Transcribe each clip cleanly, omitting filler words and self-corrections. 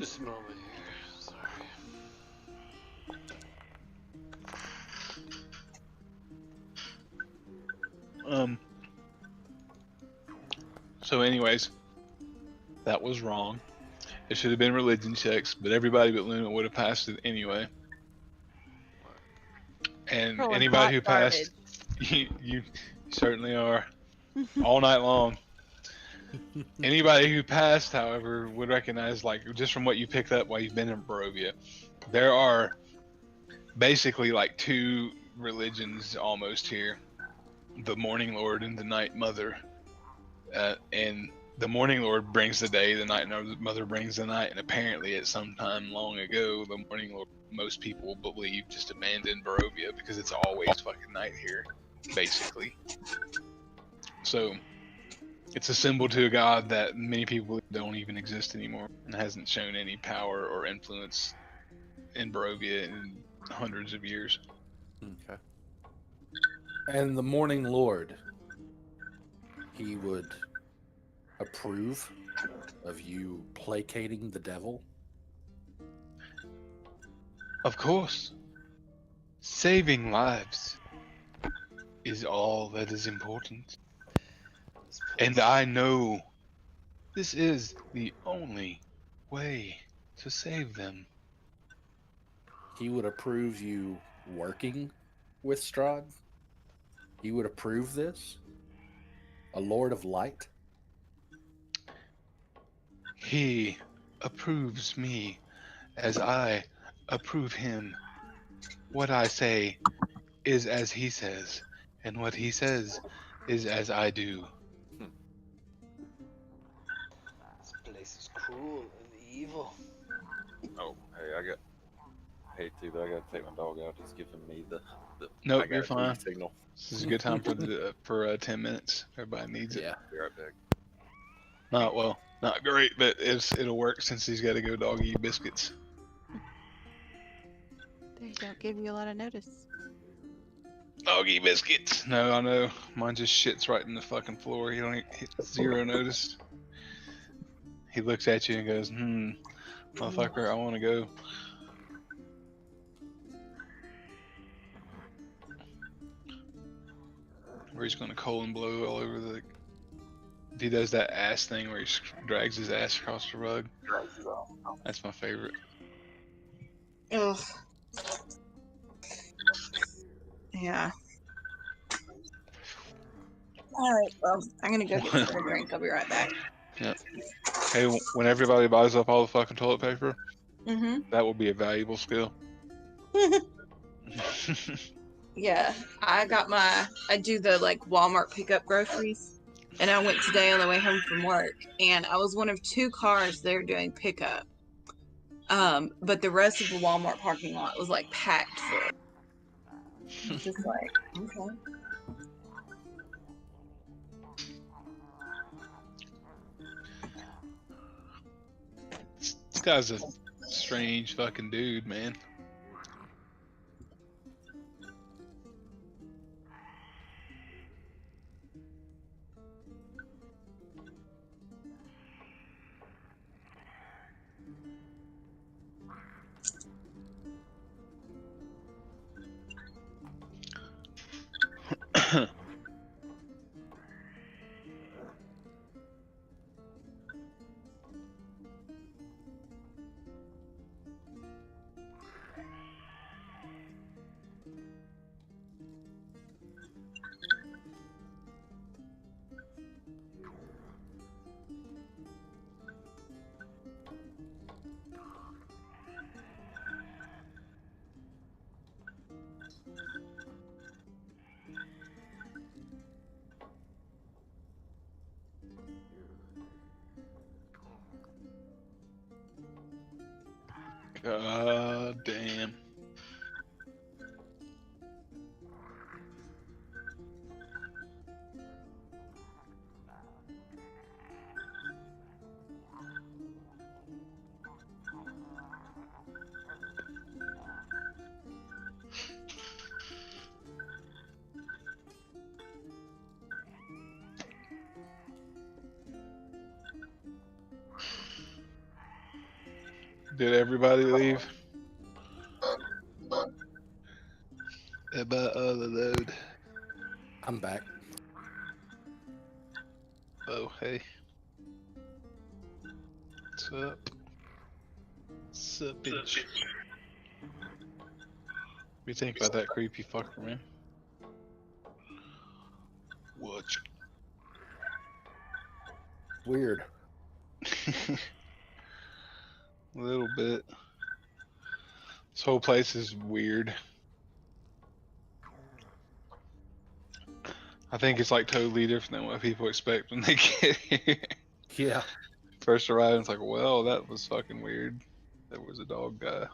Just a moment here. Sorry. Um. So, anyways, that was wrong. It should have been religion checks, but everybody but Luna would have passed it anyway. And Throwing anybody hot who passed, you certainly are all night long. Anybody who passed, however, would recognize, like, just from what you picked up while you've been in Barovia, there are basically like two religions almost here: the Morning Lord and the Night Mother. And the Morning Lord brings the day, the Night Mother brings the night. And apparently, at some time long ago, the Morning Lord, most people believe, just abandoned Barovia because it's always fucking night here, basically. So it's a symbol to a god that many people don't even exist anymore and hasn't shown any power or influence in Barovia in hundreds of years. Okay. And the Morning Lord, he would approve of you placating the devil? Of course, saving lives is all that is important. And I know this is the only way to save them. He would approve you working with Strahd? He would approve this? A Lord of Light? He approves me as I approve him. What I say is as he says, and what he says is as I do. This place is cruel and evil. Oh, hey, I hate to, but I gotta take my dog out. It's giving me the Nope, I got you're a fine. TV signal. This is a good time for 10 minutes. Everybody needs it. Yeah. Be right back. Not great, but it'll work since he's got to go doggy biscuits. They don't give you a lot of notice. Doggy biscuits. No, I know. Mine just shits right in the fucking floor. He don't zero notice. He looks at you and goes, motherfucker, I want to go. Where he's going to colon blow all over the... He does that ass thing where he drags his ass across the rug. That's my favorite. Ugh. Yeah. Alright, well, I'm gonna go get something to drink. I'll be right back. Yep. Hey, when everybody buys up all the fucking toilet paper, Mm-hmm. that will be a valuable skill. Yeah, I do the like Walmart pickup groceries, and I went today on the way home from work, and I was one of two cars there doing pickup. But the rest of the Walmart parking lot was like packed full. Just like, okay. This guy's a strange fucking dude, man. God damn. Did everybody leave? About all the load. I'm back. Oh, hey. What's up? What's up, bitch? What do you think about that creepy fucker, man? What? Weird. A little bit. This whole place is weird. I think it's like totally different than what people expect when they get here. Yeah. First arrival, it's like, well, that was fucking weird. There was a dog guy.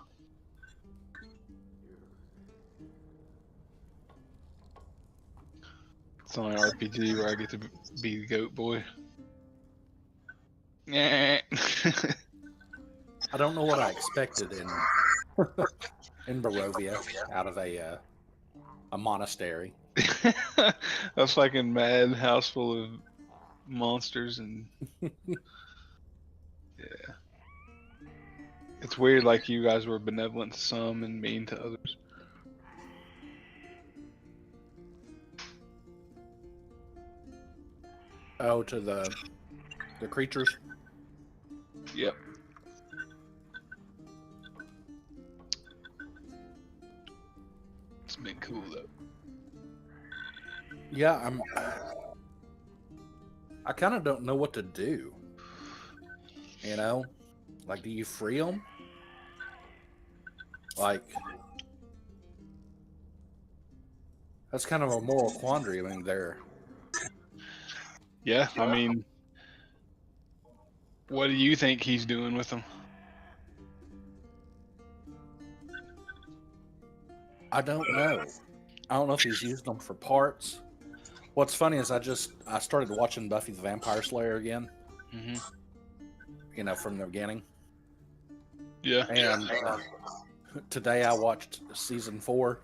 It's on an RPG where I get to be the goat boy. Yeah. I don't know what I expected in in Barovia out of a monastery. A fucking mad house full of monsters and yeah. It's weird, like you guys were benevolent to some and mean to others. Oh, to the creatures. Yep. It's been cool though. Yeah, I kind of don't know what to do. You know, like, do you free them? Like, that's kind of a moral quandary. I mean, they're Yeah, I mean, what do you think he's doing with them? I don't know. I don't know if he's used them for parts. What's funny is I started watching Buffy the Vampire Slayer again. Mm-hmm. You know, from the beginning. Yeah. And today I watched season 4.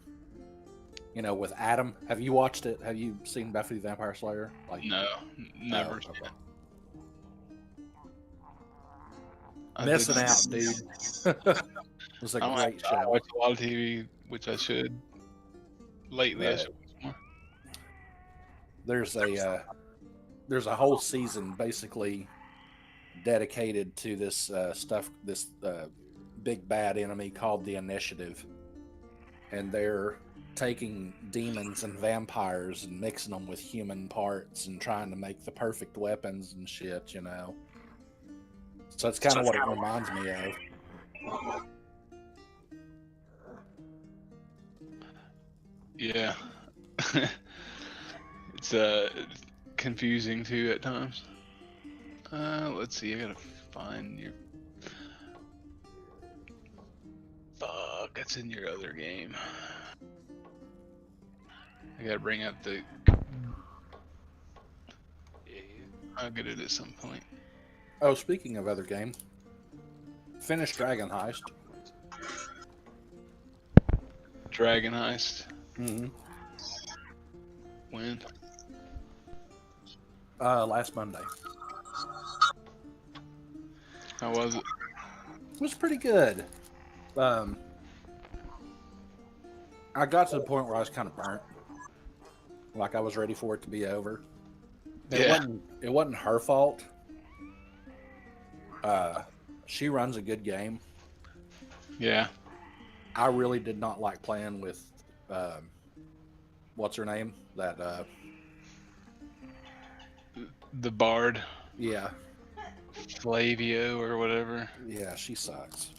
You know, with Adam. Have you watched it? Have you seen Buffy the Vampire Slayer? Like, No, never. Oh, okay. I Missing didn't- out, dude. It was a great I show. watch a lot of TV, which I should. Lately, I Right. should watch more. There's a whole season basically dedicated to this this big bad enemy called the Initiative, and they're taking demons and vampires and mixing them with human parts and trying to make the perfect weapons and shit, you know. So it's kind of what it reminds me of. Yeah. It's confusing too at times. Let's see, I gotta find your fuck, that's in your other game. I gotta bring up the yeah, I'll get it at some point. Oh, speaking of other game, finished Dragon Heist. Dragon Heist. Mm-hmm. When? Last Monday. How was it? It was pretty good. I got to the point where I was kind of burnt. Like I was ready for it to be over. It wasn't her fault. She runs a good game. Yeah. I really did not like playing with what's her name? That The Bard. yeah. Flavio or whatever. Yeah, she sucks.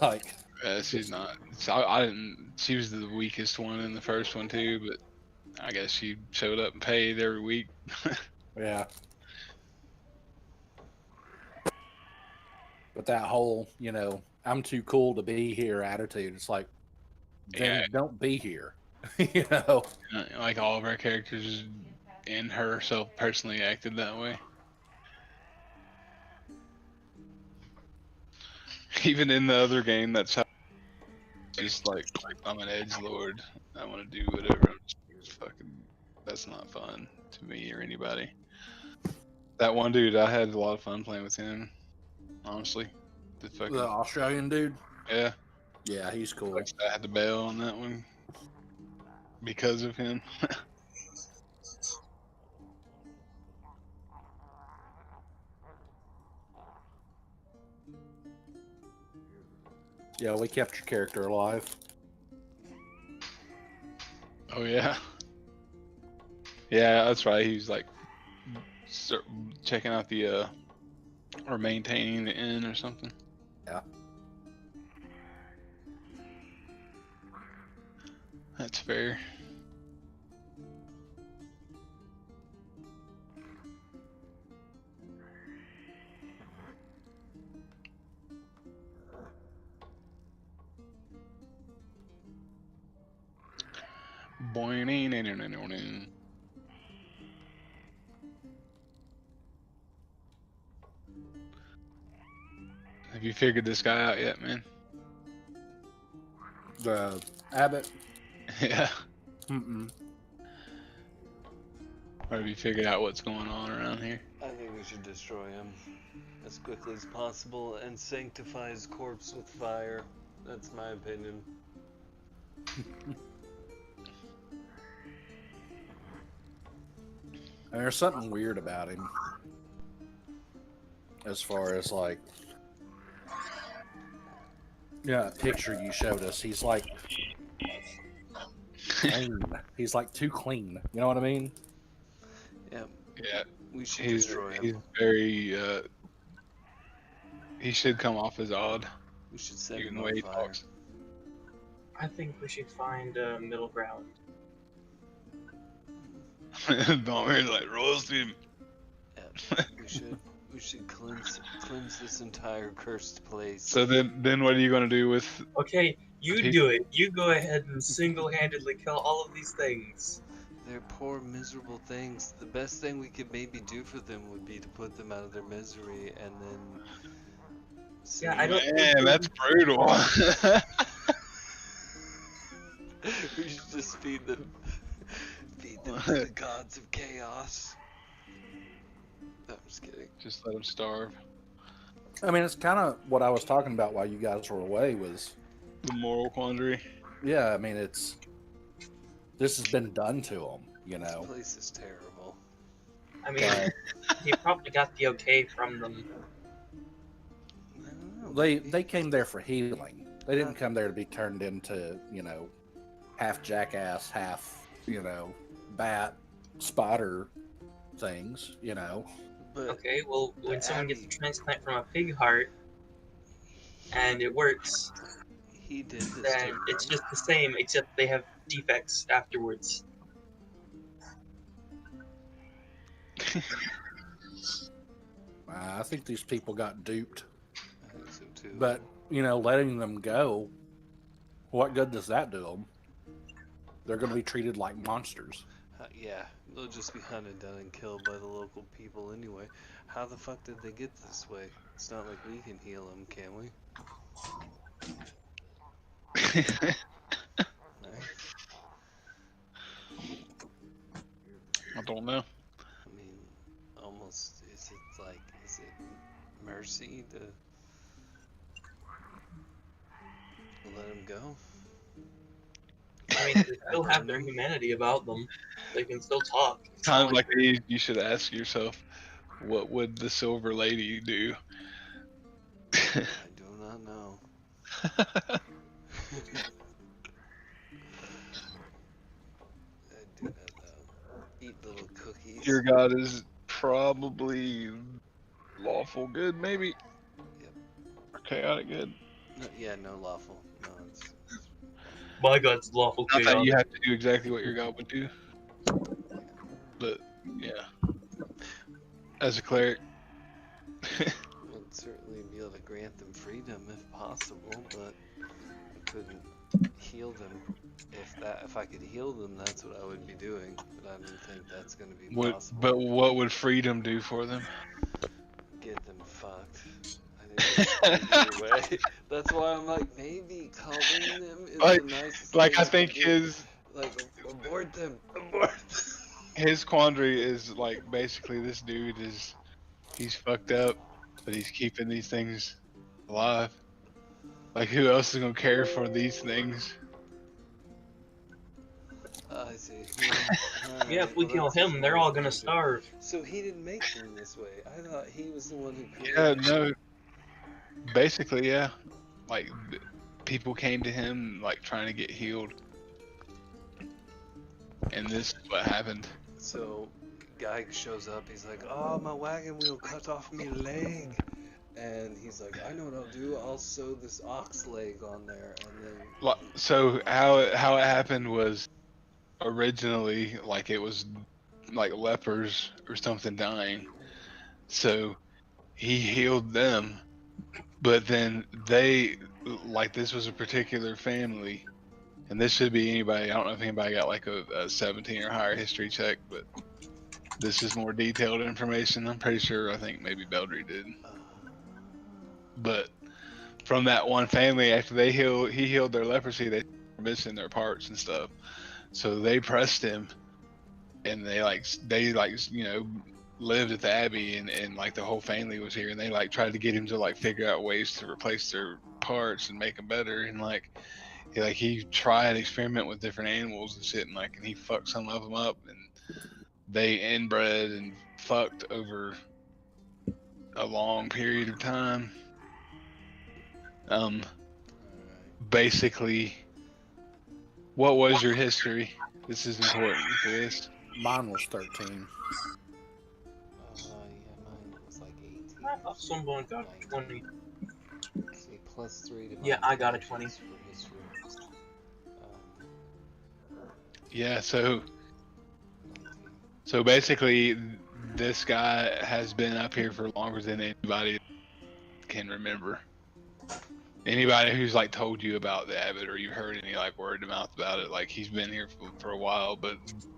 Like She's not. So I didn't. She was the weakest one in the first one too, but I guess she showed up and paid every week. yeah. But that whole, you know, I'm too cool to be here attitude, it's like, then Yeah. don't be here. You know? Like all of our characters and herself personally acted that way. Even in the other game, that's how. Just like I'm an edge lord. I want to do whatever. I'm just fucking. That's not fun to me or anybody. That one dude, I had a lot of fun playing with him. Honestly, The fucking The Australian dude. yeah. Yeah, he's cool. I had to bail on that one because of him. Yeah, we kept your character alive. Oh yeah. Yeah, that's right. He was like checking out the or maintaining the inn or something. Yeah. That's fair. Boing. Have you figured this guy out yet, man? The Abbott. Yeah. Mm-mm. Or have you figured out what's going on around here? I think we should destroy him as quickly as possible and sanctify his corpse with fire. That's my opinion. And there's something weird about him. As far as like, yeah, that picture you showed us, he's like clean. He's like too clean. You know what I mean? Yeah, Yeah. we should He's destroy him. he's very he should come off as odd, We should set even him the way on he fire. talks. I think we should find a middle ground. Domir's like roast him. Yeah, we should cleanse this entire cursed place. So then what are you gonna do with? Okay, you He- do it. You go ahead and single-handedly kill all of these things. They're poor, miserable things. The best thing we could maybe do for them would be to put them out of their misery and then. Yeah, I don't think Man, we- that's brutal. We should just feed them to the gods of chaos. No, I'm just kidding. Just let him starve. I mean, it's kind of what I was talking about while you guys were away. Was The moral quandary. yeah, I mean, this has been done to him. You This know, place is terrible. I mean, he probably got the okay from them. I don't know. they maybe- they came there for healing. They didn't come there to be turned into, half jackass, half, bat, spotter things. But Okay, well, when The someone gets a Abbey- transplant from a pig heart and it works, he did this to then him. it's just the same, except they have defects afterwards. I think these people got duped, I think so too. but letting them go, what good does that do them? They're going to be treated like monsters. Yeah, they'll just be hunted down and killed by the local people anyway. How the fuck did they get this way? It's not like we can heal them, can we? I don't know. I mean, almost, is it mercy to let them go? I mean, they still have their humanity about them. They can still talk. It's not Times like these, you should ask yourself, what would the Silver Lady do? I do not know. I do not know. Eat little cookies. Your God is probably lawful good, maybe? Yep. Or chaotic good. No, yeah, no lawful. No, it's My God's lawful Not that chaos. you have to do exactly what your God would do. But, yeah. As a cleric. would certainly be able to grant them freedom if possible, but I couldn't heal them. If I could heal them, that's what I would be doing. But I don't think that's going to be possible. But what would freedom do for them? Get them fucked. I think that's the way. That's why I'm like, maybe culling them is Like- the nicest Like, thing I think could do. his Abort them. Abort them. his quandary is like basically this dude he's fucked up, but he's keeping these things alive. Like, who else is gonna care for these things? I see. Yeah. Yeah, if we Well, kill that's just him, they're one all gonna tangent. starve. So he didn't make them this way. I thought he was the one who created Yeah, them. no. Basically, yeah. Like, people came to him like trying to get healed, and this is what happened. So guy shows up. He's like, "Oh, my wagon wheel cut off me leg," and he's like, "I know what I'll do. I'll sew this ox leg on there." And then So how it happened was originally like it was like lepers or something dying. So he healed them, but then they like this was a particular family, and this should be anybody. I don't know if anybody got like a 17 or higher history check, but this is more detailed information. I'm pretty sure. I think maybe Beldry did, but from that one family, after he healed their leprosy, they were missing their parts and stuff. So they pressed him, and they lived at the Abbey, and like the whole family was here, and they like tried to get him to like figure out ways to replace their parts and make them better, and he tried to experiment with different animals and shit, and he fucked some of them up, and they inbred and fucked over a long period of time. Basically, what was your history? This is important for this. Mine was 13. yeah, mine was like 18. I thought someone got 20. See, +3 to my Yeah, I got a 20. intelligence for history. Yeah, 19. so basically, this guy has been up here for longer than anybody can remember. Anybody who's like told you about the Abbot, or you've heard any like word of mouth about it, like he's been here for a while, but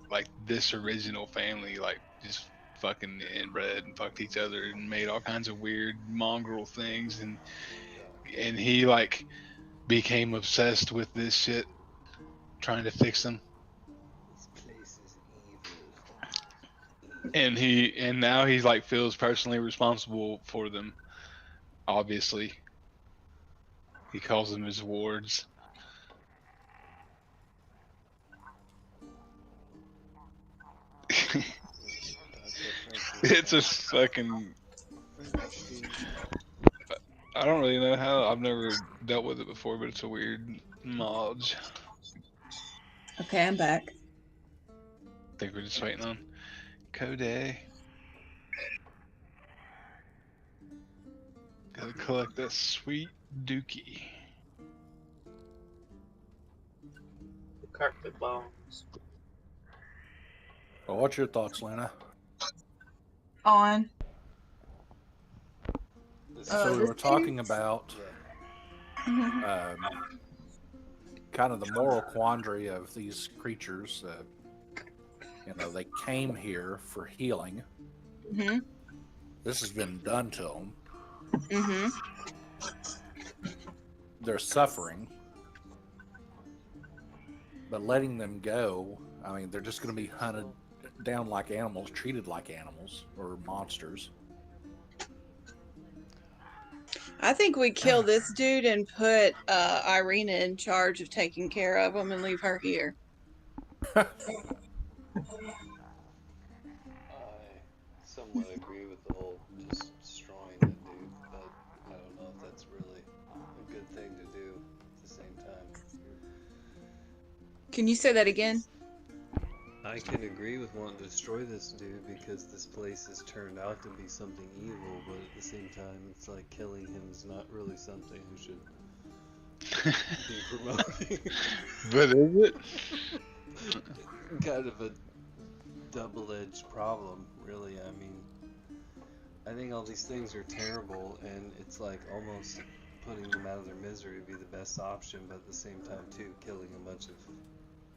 like this original family like just fucking inbred and fucked each other and made all kinds of weird mongrel things, and he like became obsessed with this shit, trying to fix them. This place is evil. And now he's like feels personally responsible for them. Obviously, he calls them his wards. It's a fucking. I don't really know how. I've never dealt with it before, but it's a weird mod. Okay, I'm back. I think we're just waiting on Code. Gotta collect that sweet dookie. The carpet bombs. Well, what's your thoughts, Lena? On. So we this were talking about Mhm. kind of the moral quandary of these creatures. They came here for healing. Mhm. This has been done to them. Mhm. They're suffering, but letting them go, I mean, they're just going to be hunted down like animals, treated like animals or monsters. I think we kill this dude and put Irina in charge of taking care of him and leave her here. I somewhat agree with the whole just destroying it, dude, but I don't know if that's really a good thing to do at the same time. Can you say that again? I can agree with wanting to destroy this dude because this place has turned out to be something evil, but at the same time, it's like killing him is not really something who should be promoting. But is it? Kind of a double-edged problem, really. I mean, I think all these things are terrible, and it's like almost putting them out of their misery would be the best option, but at the same time, too, killing a bunch of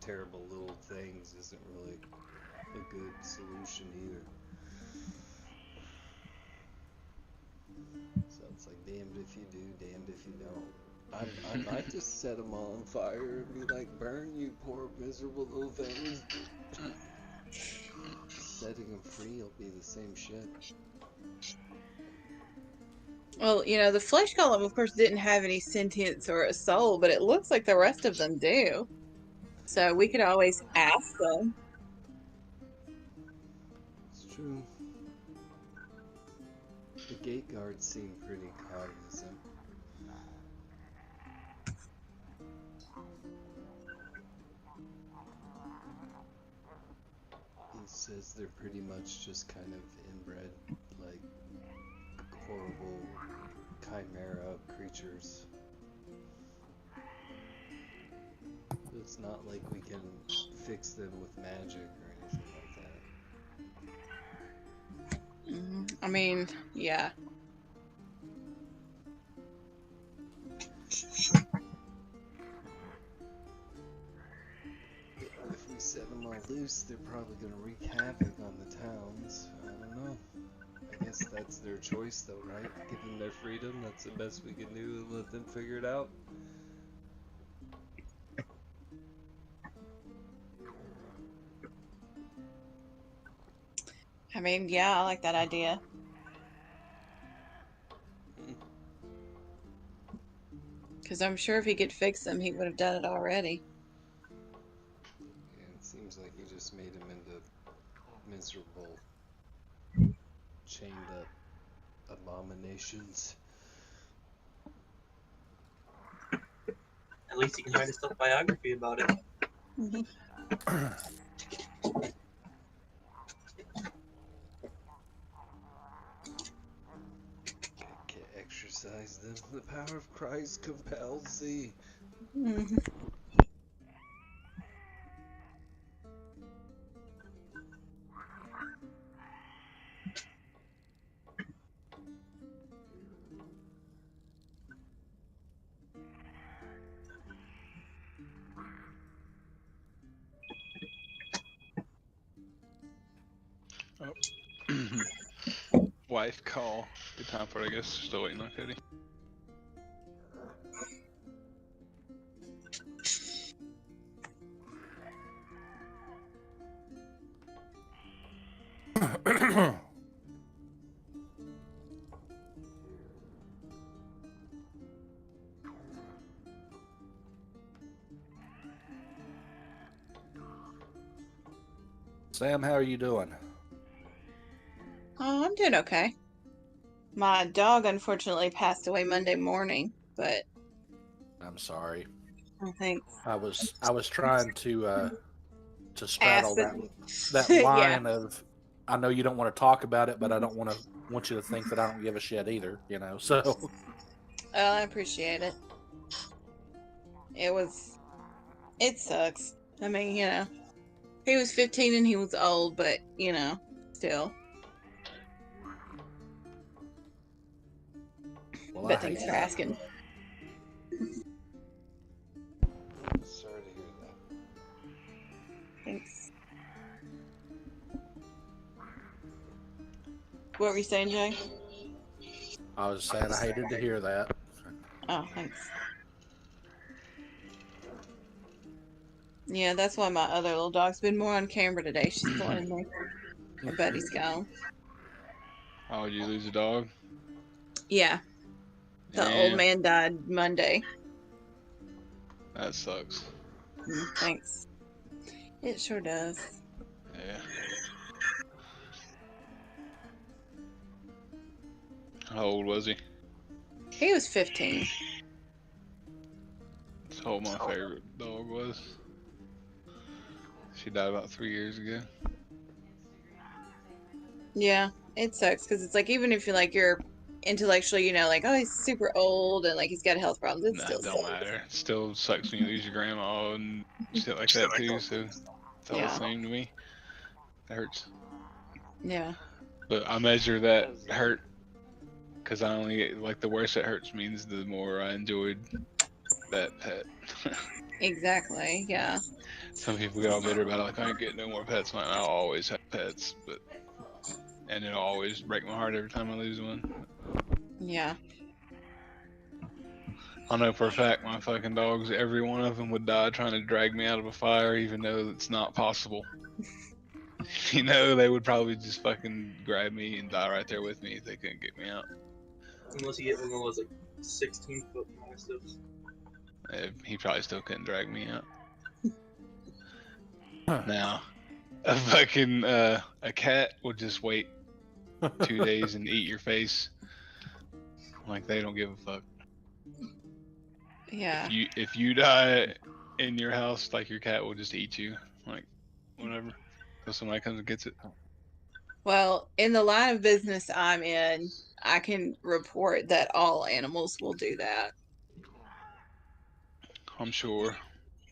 terrible little things isn't really a good solution either. So it's like damned if you do, damned if you don't. I might just set them all on fire and be like, burn you poor miserable little things. Setting them free will be the same shit. Well, the flesh golem, of course, didn't have any sentience or a soul, but it looks like the rest of them do. So we could always ask them. It's true. The gate guards seem pretty cognizant. He says they're pretty much just kind of inbred, like horrible chimera creatures. It's not like we can fix them with magic or anything like that. I mean, yeah. If we set them all loose, they're probably going to wreak havoc on the towns. I don't know. I guess that's their choice, though, right? Give them their freedom. That's the best we can do. Let them figure it out. I mean, yeah, I like that idea. Because I'm sure if he could fix them, he would have done it already. Yeah, it seems like he just made them into miserable, chained up abominations. At least he can write a self-biography about it. Can't exercise them. The power of Christ compels thee. Wife call. Good time for it, I guess. Still waiting on Cody. Sam, how are you doing? Oh, I'm doing okay. My dog unfortunately passed away Monday morning, but I'm sorry. I think I was trying to straddle Ask that yeah. line of, I know you don't want to talk about it, but I don't want you to think that I don't give a shit either, So Oh, I appreciate it. It sucks. I mean, he was 15 and he was old, but still. well, But thanks for asking. Sorry to hear that. Thanks. What were you saying, Jay? I was saying I hated to hear that. Oh, thanks. Yeah, that's why my other little dog's been more on camera today. She's joining me. Her buddy's gone. Oh, did you lose a dog? Yeah. The old man died Monday. That sucks. Thanks. It sure does. Yeah. How old was he? He was 15. That's how old my favorite dog was. She died about 3 years ago. Yeah, it sucks because it's like even if you're intellectually, like, oh, he's super old and like he's got health problems, it still Don't sucks. matter. It still sucks when you lose your grandma and shit like that too. So it's all the same to me. It hurts. Yeah. But I measure that hurt because I only like the worse it hurts means the more I enjoyed that pet. Exactly. Yeah. Some people get all bitter about it, like I ain't getting no more pets. Man, I'll always have pets, and it'll always break my heart every time I lose one. Yeah. I know for a fact my fucking dogs, every one of them would die trying to drag me out of a fire, even though it's not possible. They would probably just fucking grab me and die right there with me if they couldn't get me out. Unless you get one of those like 16-foot mastiffs. He probably still couldn't drag me out. Now, a fucking a cat will just wait 2 days and eat your face. Like they don't give a fuck. Yeah. If you die in your house, like your cat will just eat you. Like whatever. So somebody comes and gets it. Well, in the line of business I'm in, I can report that all animals will do that. I'm sure.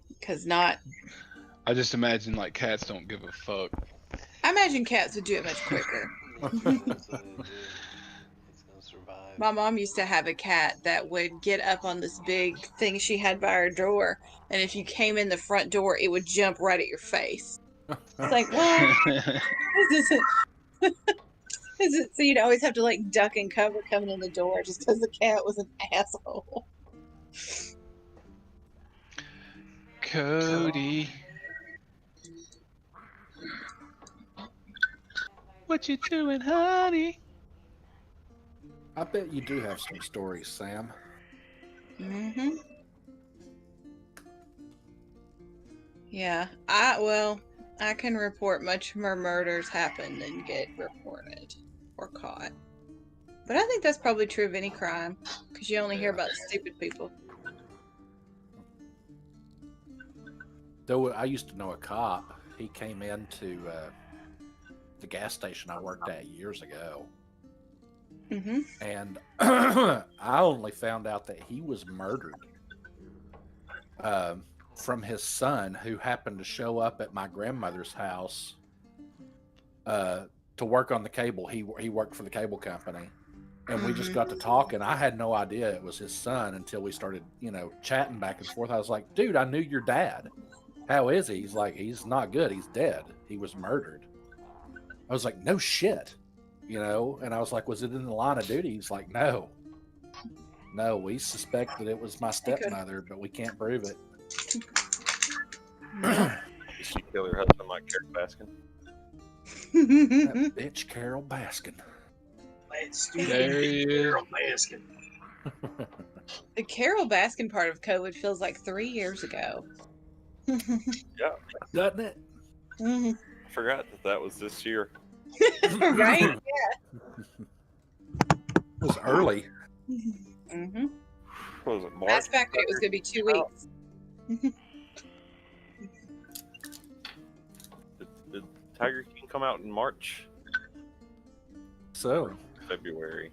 Because not. I just imagine like cats don't give a fuck. I imagine cats would do it much quicker. That's what it is. It's gonna survive. My mom used to have a cat that would get up on this big thing she had by her door, and if you came in the front door, it would jump right at your face. It's like, well, this isn't so you'd always have to like duck and cover coming in the door just because the cat was an asshole. Cody. What you doing, honey? I bet you do have some stories, Sam. Mm-hmm. Yeah, I can report much more murders happen than get reported or caught. But I think that's probably true of any crime, because you only hear about stupid people. Though I used to know a cop. He came into the gas station I worked at years ago. Mm-hmm. And I only found out that he was murdered from his son, who happened to show up at my grandmother's house to work on the cable. He worked for the cable company, and we just got to talking. I had no idea it was his son until we started, chatting back and forth. I was like, "Dude, I knew your dad. How is he?" He's like, "He's not good. He's dead. He was murdered." I was like, "No shit." And I was like, "Was it in the line of duty?" He's like, No, we suspect that it was my stepmother, but we can't prove it. Did she kill her husband like Carol Baskin? That bitch Carol Baskin. That stupid There he is. Carol Baskin. The Carol Baskin part of COVID feels like 3 years ago. Doesn't it? Mhm. I forgot that was this year. Right? It was early. Mm-hmm. What was it, March? Last fact it was going to be 2 weeks. Did Tiger King come out in March? So, February.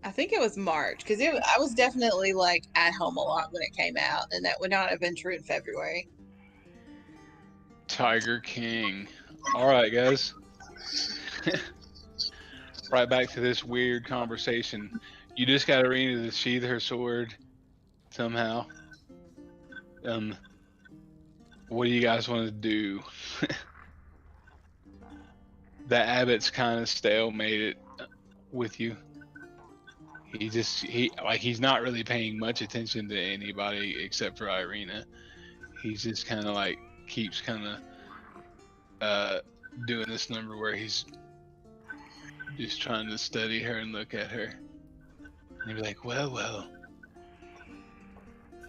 I think it was March, because I was definitely like at home a lot when it came out, and that would not have been true in February. Tiger King. All right, guys. Right back to this weird conversation. You just got Arena to sheath her sword somehow. What do you guys want to do? The Abbott's kind of stalemated with you. He's not really paying much attention to anybody except for Irina. He's just kind of like keeps kind of doing this number where he's just trying to study her and look at her. And be like, well.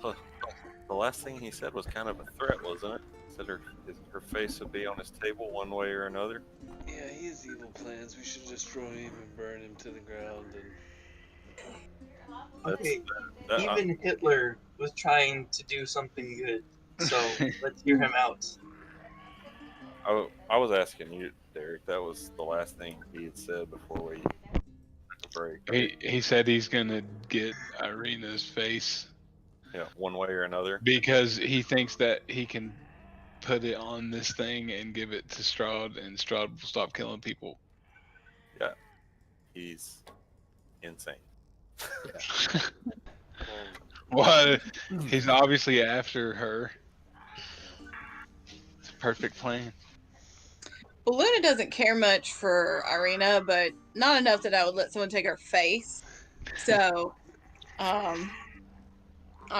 The last thing he said was kind of a threat, wasn't it? He said her face would be on his table one way or another. Yeah, he has evil plans. We should destroy him and burn him to the ground. Okay, even Hitler was trying to do something good, so let's hear him out. I was asking you, Derek. That was the last thing he had said before we took a break. He said he's gonna get Irina's face. Yeah, one way or another. Because he thinks that he can put it on this thing and give it to Strahd, and Strahd will stop killing people. Yeah, he's insane. Well, he's obviously after her. It's a perfect plan. Well, Luna doesn't care much for Irina, but not enough that I would let someone take her face. So, I'm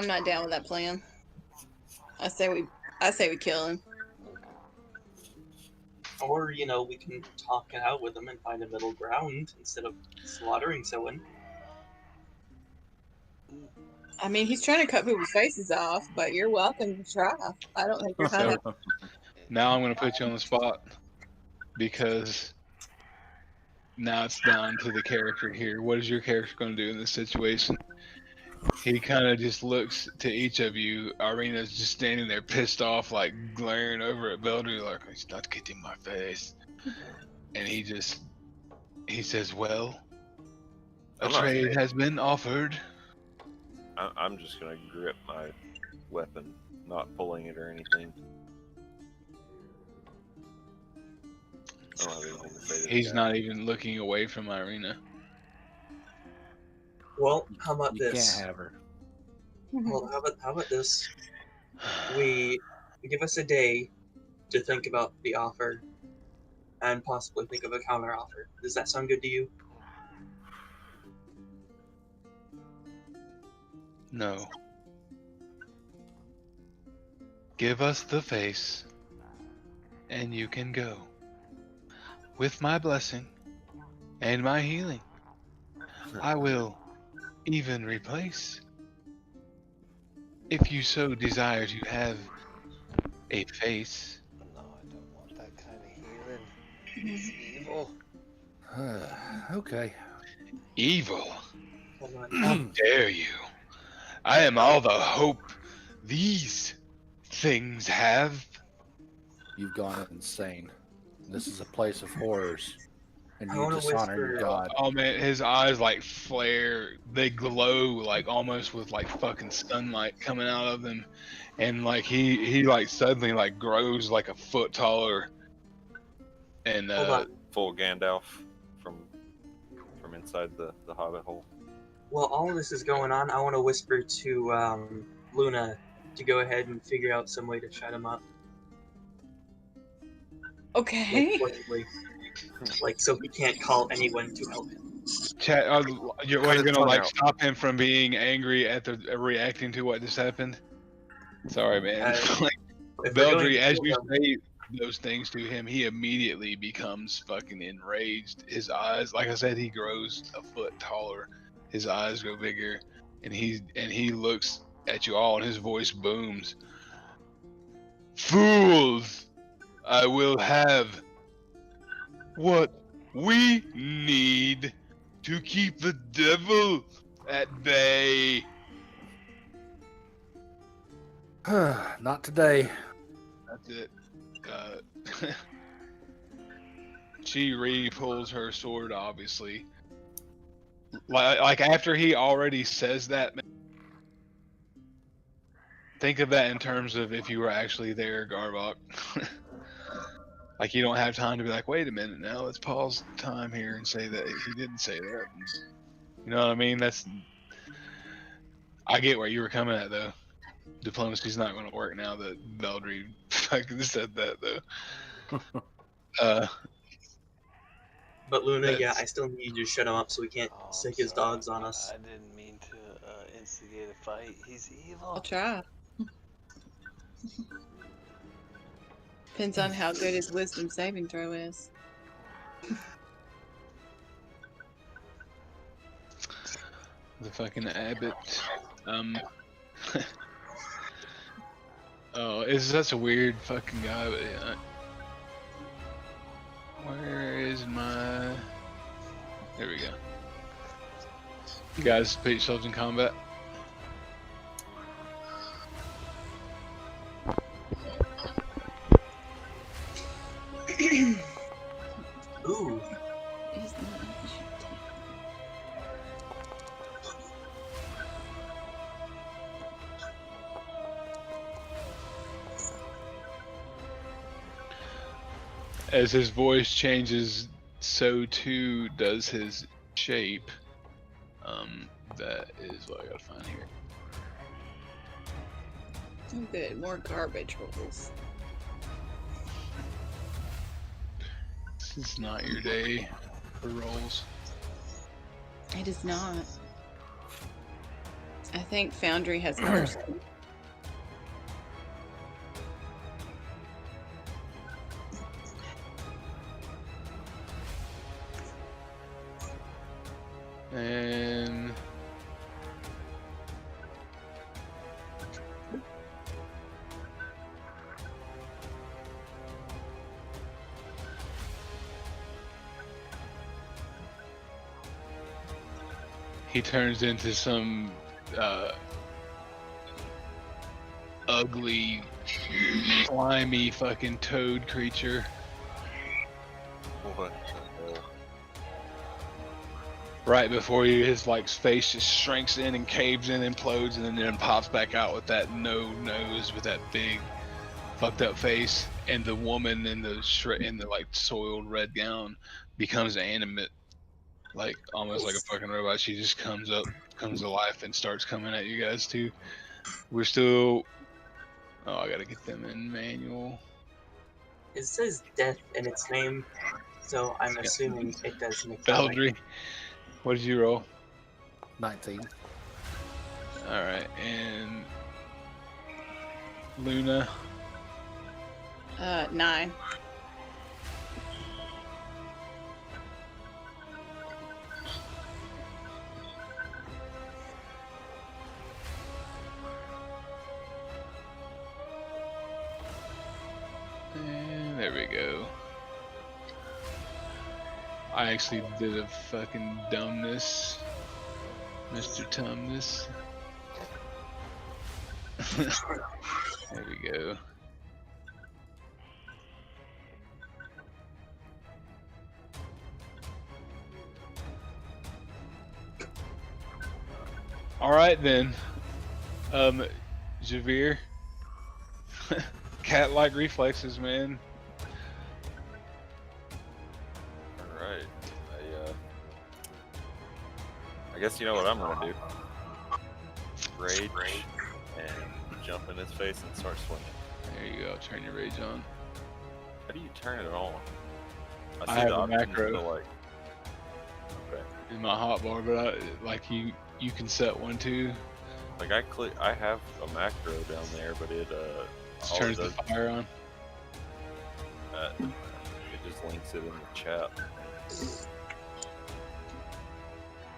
not down with that plan. I say we kill him. Or, we can talk it out with him and find a middle ground instead of slaughtering someone. I mean, he's trying to cut people's faces off, but you're welcome to try. I don't think you're So gonna. now I'm gonna put you on the spot because now it's down to the character here. What is your character gonna do in this situation? He kind of just looks to each of you. Irina's just standing there pissed off, like glaring over at Beldry, like, he's not getting my face. And he says, well, a I'm not trade saying- has been offered. I'm just gonna grip my weapon, not pulling it or anything. I don't have anything to say to the He's guy. not even looking away from Irina. Well, how about You this? can't have her. Well, how about this? We give us a day to think about the offer and possibly think of a counter offer. Does that sound good to you? No. Give us the face, and you can go. With my blessing and my healing, I will even replace, if you so desire to have a face. No, I don't want that kind of healing. It's evil. Okay. Evil? Come on. How dare you? I am all the hope these things have. You've gone insane. This is a place of horrors, and I you wanna dishonor your whisper- god. Oh man, his eyes like flare. They glow like almost with like fucking sunlight coming out of them, and like he like suddenly like grows like a foot taller. And Hold on. Full Gandalf from inside the hobbit hole. While all of this is going on, I want to whisper to Luna to go ahead and figure out some way to shut him up. Okay. Like, forcibly. Like, so he can't call anyone to help him. Chat, you're Cut his gonna tongue like out. stop him from being angry at the reacting to what just happened. Sorry, man. Like, If we're going Beldry, to as kill you them- say those things to him, he immediately becomes fucking enraged. His eyes, like I said, he grows a foot taller. His eyes go bigger, and he looks at you all, and his voice booms. Fools! I will have what we need to keep the devil at bay. Not today. That's it. She re-pulls her sword, obviously. Like after he already says that, think of that in terms of if you were actually there, Garbok. Like you don't have time to be like, wait a minute, now let's pause time here and say that he didn't say that. You know what I mean? I get where you were coming at though. Diplomacy's not going to work now that Beldry fucking said that though. But Luna, yeah, That's- I still need you to shut him up so we can't Oh, I'm sick his sorry. dogs on us. I didn't mean to instigate a fight. He's I'll evil. try. Depends on how good his wisdom saving throw is. The fucking abbot. Oh, is such a weird fucking guy. But yeah. Where is my? There we go. You guys put yourselves in combat. Ooh, Is not As his voice changes, so too does his shape. That is what I gotta find here. Oh, good. More garbage rolls. This is not your day for rolls. It is not. I think Foundry has mercy. And he turns into some ugly, slimy fucking toad creature. What the hell? Right before you, his like face just shrinks in and caves in, implodes, and then pops back out with that no nose, with that big fucked up face, and the woman in the like soiled red gown becomes animate, like almost like a fucking robot. She just comes to life and starts coming at you guys too. We're still. Oh, I gotta get them in manual. It says death in its name, so I'm assuming it does mechanic. Beldry, what did you roll? 19. All right, and Luna. 9. And there we go. I actually did a fucking dumbness, Mr. Tumness. There we go. All right then, Javier. Cat-like reflexes, man. Alright. I guess you know what I'm gonna do. Rage and jump in his face and start swinging. There you go. Turn your rage on. How do you turn it on? I see have the a options, macro. but, like, okay. In my hotbar, but like you can set one too. Like I have a macro down there, but it Just all it turns the does, fire on. it just links it in the chat.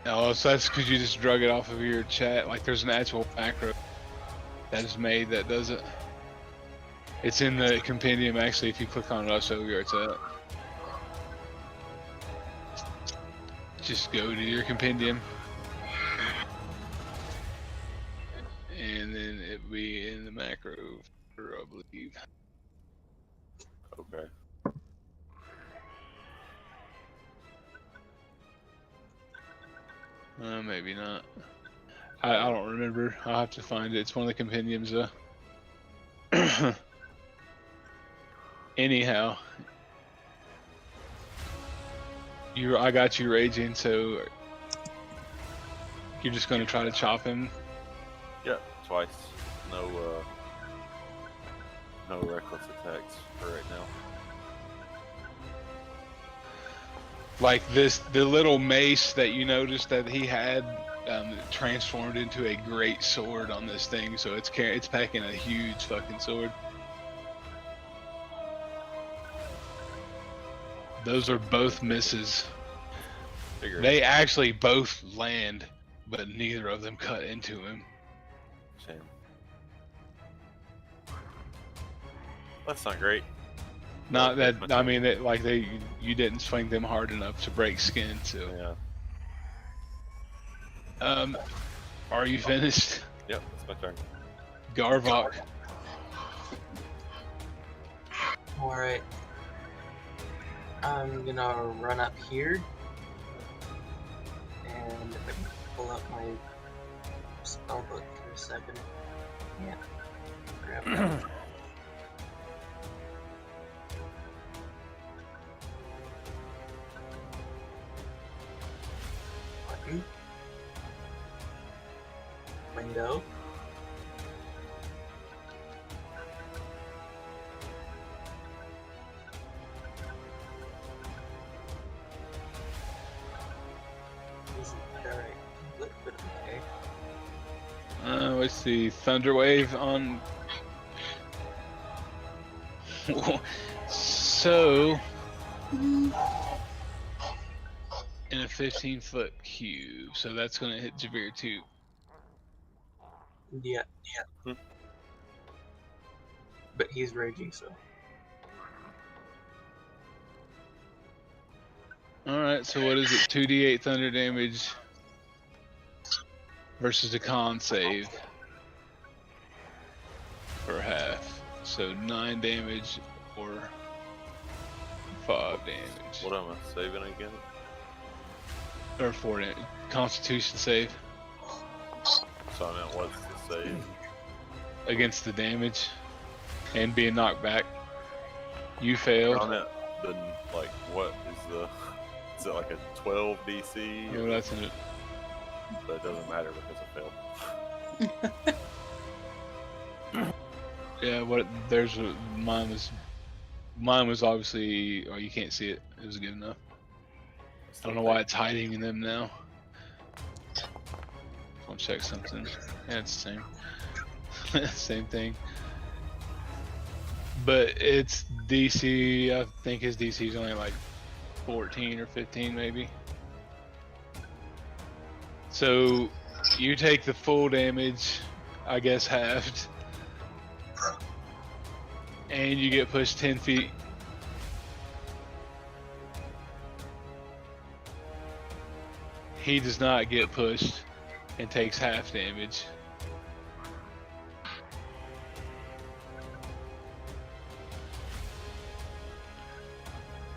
Oh, so that's because you just drug it off of your chat. Like there's an actual macro that is made that does it. It's in the compendium actually. If you click on it, I'll show you where it's at. Just go to your compendium. And then it'll be in the macro, I believe. Okay. Maybe not. I don't remember. I'll have to find it. It's one of the compendiums. Anyhow, I got you raging, so you're just gonna try to chop him. Yeah, twice. No reckless attacks for right now. Like the little mace that you noticed that he had transformed into a great sword on this thing, so it's packing a huge fucking sword. Those are both misses. Figure They actually both land, but neither of them cut into him. Shame. That's not great. Not that I mean that like you didn't swing them hard enough to break skin. So Yeah. Are you finished? Yep, it's my turn. Garvok. Alright. I'm gonna run up here. And if I can pull up my spellbook for a second. Yeah. Grab that. Button. Window. Isn't that right? But okay. Let's see. Thunderwave on. So. In a 15-foot cube, so that's gonna hit Javier too. Yeah. But he's raging, so. Alright, so what is it? 2d8 thunder damage. versus a con save for half. So 9 damage or 5 damage. What am I saving again? Or 4 damage. Constitution save So I meant what's the save? against the damage and being knocked back. You failed. On it, then like what is the? Is it like a 12 DC? Yeah, that's it. But it doesn't matter because I failed. Yeah, what there's a, mine was obviously, oh, you can't see it. It was good enough. I don't know why it's hiding in them now. I'll check something. Yeah, it's the same. Same thing. But it's DC, I think his DC is only like 14 or 15 maybe. So you take the full damage, I guess halved. And you get pushed 10 feet. He does not get pushed and takes half damage.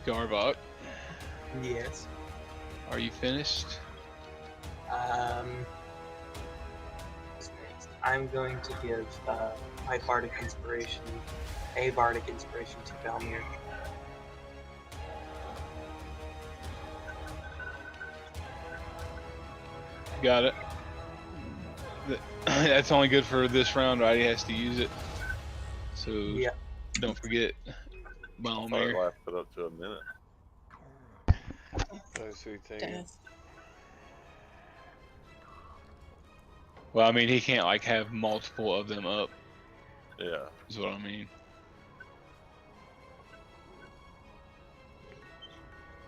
Garbok, Yes. are you finished? I'm going to give my bardic inspiration, a bardic inspiration to Valmir. Got it. That's only good for this round, right? He has to use it. So Yeah. don't forget. I thought it Balmir. lasted up to a minute. Those three things. Death. Well, I mean, he can't like have multiple of them up, Yeah. is what I mean.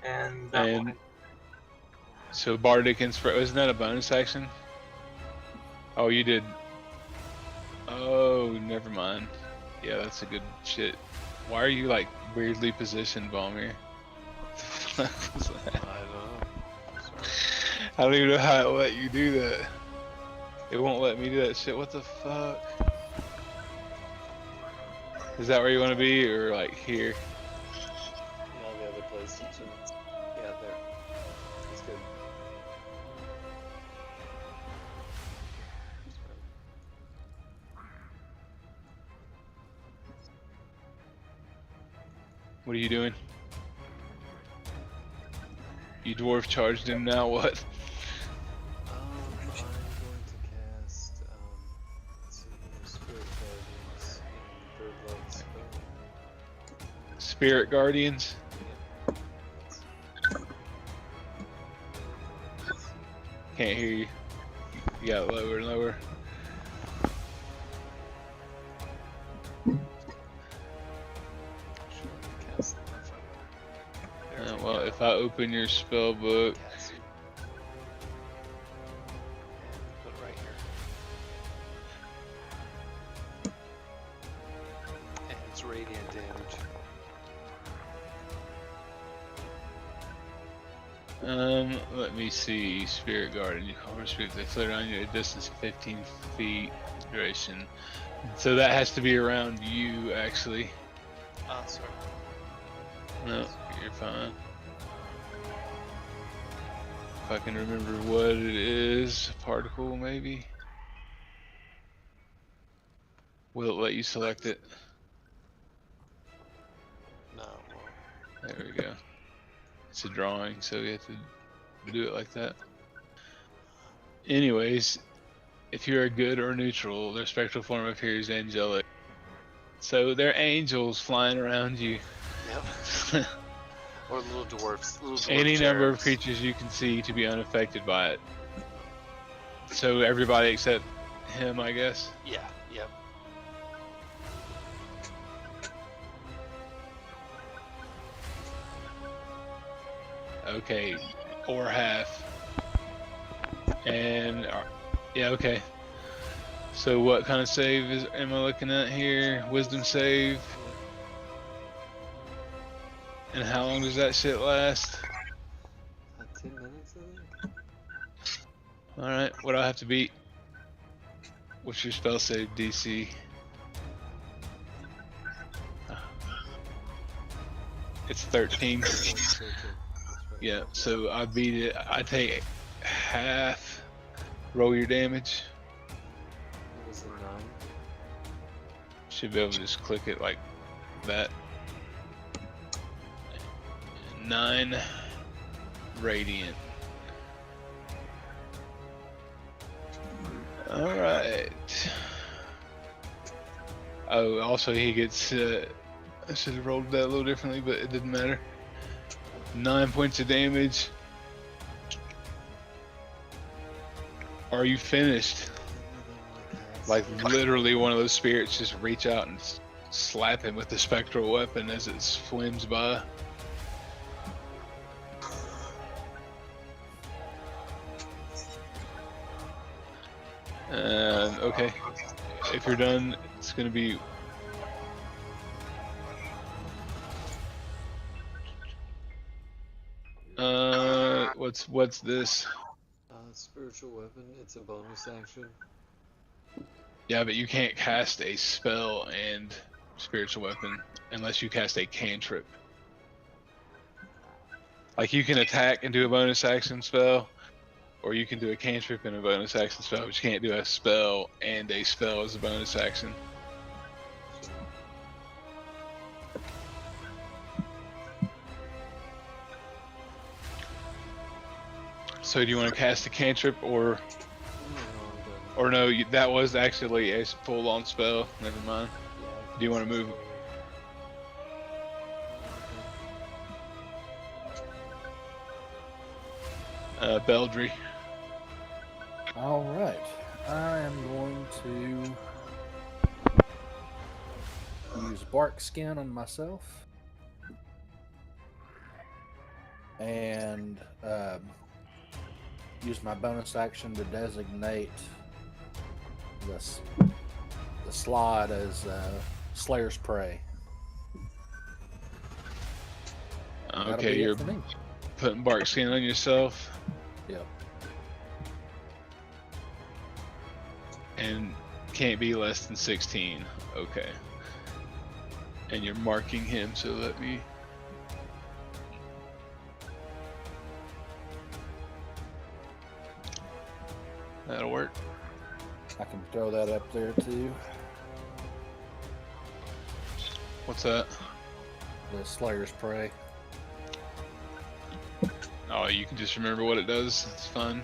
And that And one. so Bardic Inspiration, isn't that a bonus action? Oh, you did. Oh, never mind. Yeah, that's a good shit. Why are you like weirdly positioned, Balmir? What the fuck was that? I don't know. Sorry. I don't even know how it let you do that. It won't let me do that shit. What the fuck? Is that where you want to be, or like here? No, the other place. Yeah, there. That's good. What are you doing? You dwarf charged him. Now what? I'm going to cast, let's see here, Spirit Guardians and Bird Light Spell. Spirit Guardians. Can't hear you. You got it lower and lower. Cast them if I would. There we Well, go. if I open your spell book, Cast it. And put it right here. And it's radiant damage. let me see. Spirit Guardian. You call her spirit. They float around you at a distance of 15 feet duration. So that has to be around you, actually. Ah, sorry. No, you're fine. If I can remember what it is, particle maybe. Will it let you select it? No, well, There we go. It's a drawing, so you have to do it like that. Anyways, if you're a good or neutral, their spectral form appears angelic. So they're angels flying around you. yep. Or little dwarfs. Little dwarf Any number of cherubs. creatures you can see to be unaffected by it. So everybody except him, I guess. Yeah, yep. Okay, or half. And yeah, okay. So what kind of save am I looking at here? Wisdom save. And how long does that shit last? 10 minutes, I think. All right, what do I have to beat? What's your spell save DC? It's 13. That's right. Yeah, so I beat it. I take half. Roll your damage. It was a 9. Should be able to just click it like that. 9 radiant. Alright. Oh, also he gets, I should have rolled that a little differently, but it didn't matter. 9 points of damage. Are you finished? Like literally one of those spirits just reach out and slap him with the spectral weapon as it swims by. Okay. If you're done, it's gonna be. What's this? Spiritual weapon. It's a bonus action. Yeah, but you can't cast a spell and spiritual weapon unless you cast a cantrip. Like you can attack and do a bonus action spell, or you can do a cantrip and a bonus action spell, but you can't do a spell and a spell as a bonus action. So do you want to cast a cantrip or no? That was actually a full-on spell. Never mind. Do you want to move? Beldry. All right. I am going to use bark skin on myself and use my bonus action to designate the slot as Slayer's Prey. That'll Okay, be it you're for me. putting bark skin on yourself. Yep. And can't be less than 16. Okay. And you're marking him, so let me. That'll work. I can throw that up there too. What's that? The Slayer's Prey. Oh, you can just remember what it does. It's fun.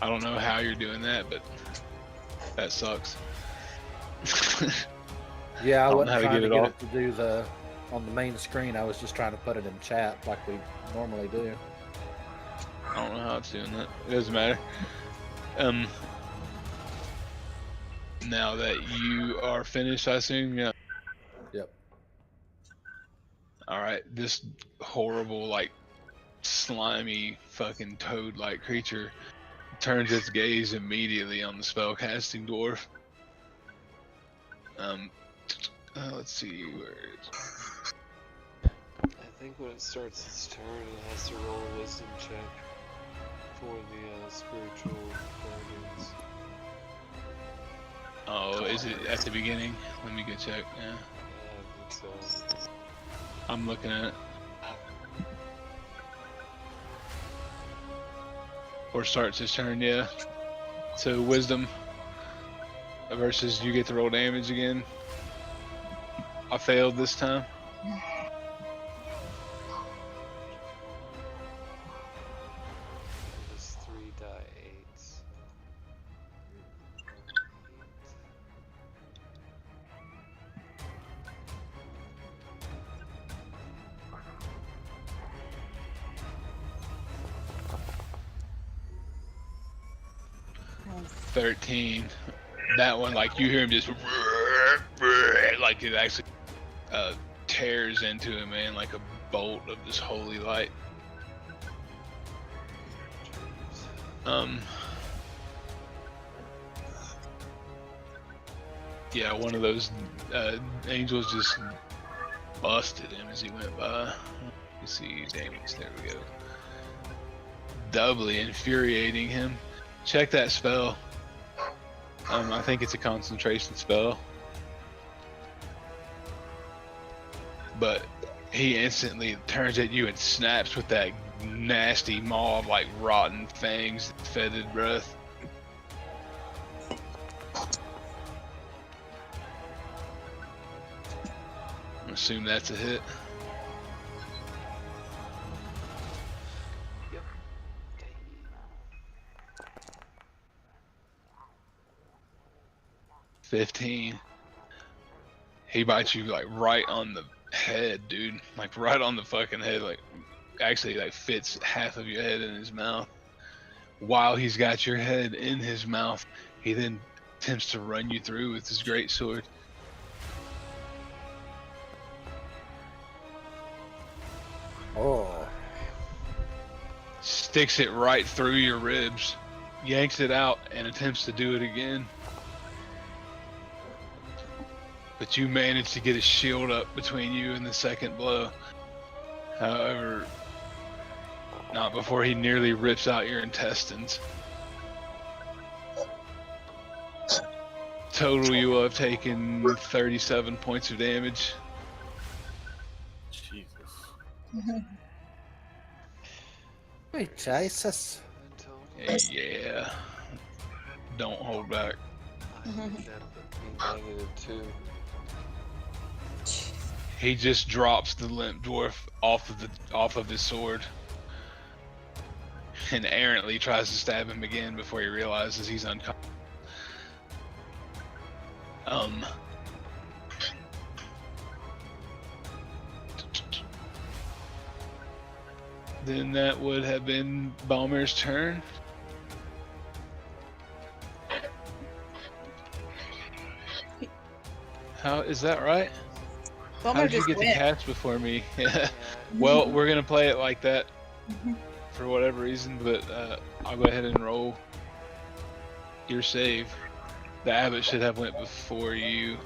I don't know how you're doing that, but that sucks. Yeah, I don't know wasn't how to trying get to it get off. it to do the on the main screen. I was just trying to put it in chat like we normally do. I don't know how it's doing that. It doesn't matter. Now that you are finished, I assume, yeah. Yep. Alright, this horrible, like, slimy, fucking toad-like creature turns its gaze immediately on the spellcasting dwarf. Let's see where it's. I think when it starts its turn, it has to roll a wisdom check for the spiritual guardians. Oh, is it at the beginning? Let me go check. Yeah, I think so. I'm looking at it. Or starts his turn, yeah. So wisdom versus you get to roll damage again. I failed this time. It's 3d8s. Nice. 13. That one, like you hear him just like it actually tears into him, man, like a bolt of this holy light. Yeah, one of those angels just busted him as he went by. Let me see, damage, there we go. Doubly infuriating him. Check that spell. I think it's a concentration spell. But he instantly turns at you and snaps with that nasty maw of like rotten fangs, fetid breath. I assume that's a hit. Yep. Okay. 15. He bites you like right on the head, dude. Like right on the fucking head. Like actually like fits half of your head in his mouth. While he's got your head in his mouth, he then attempts to run you through with his great sword. Oh. Sticks it right through your ribs, yanks it out, and attempts to do it again. But you manage to get a shield up between you and the second blow. However, not before he nearly rips out your intestines. Total, you will have taken 37 points of damage. Jesus. Hey, Jesus. Yeah. Don't hold back. I think that would be -2. He just drops the limp dwarf off of his sword and errantly tries to stab him again before he realizes he's unconscious. Then that would have been Balmer's turn. How is that right? How Bummer did you just get the went. cats before me? Yeah. Well, we're gonna play it like that for whatever reason, but I'll go ahead and roll your save. The abbot should have went before you.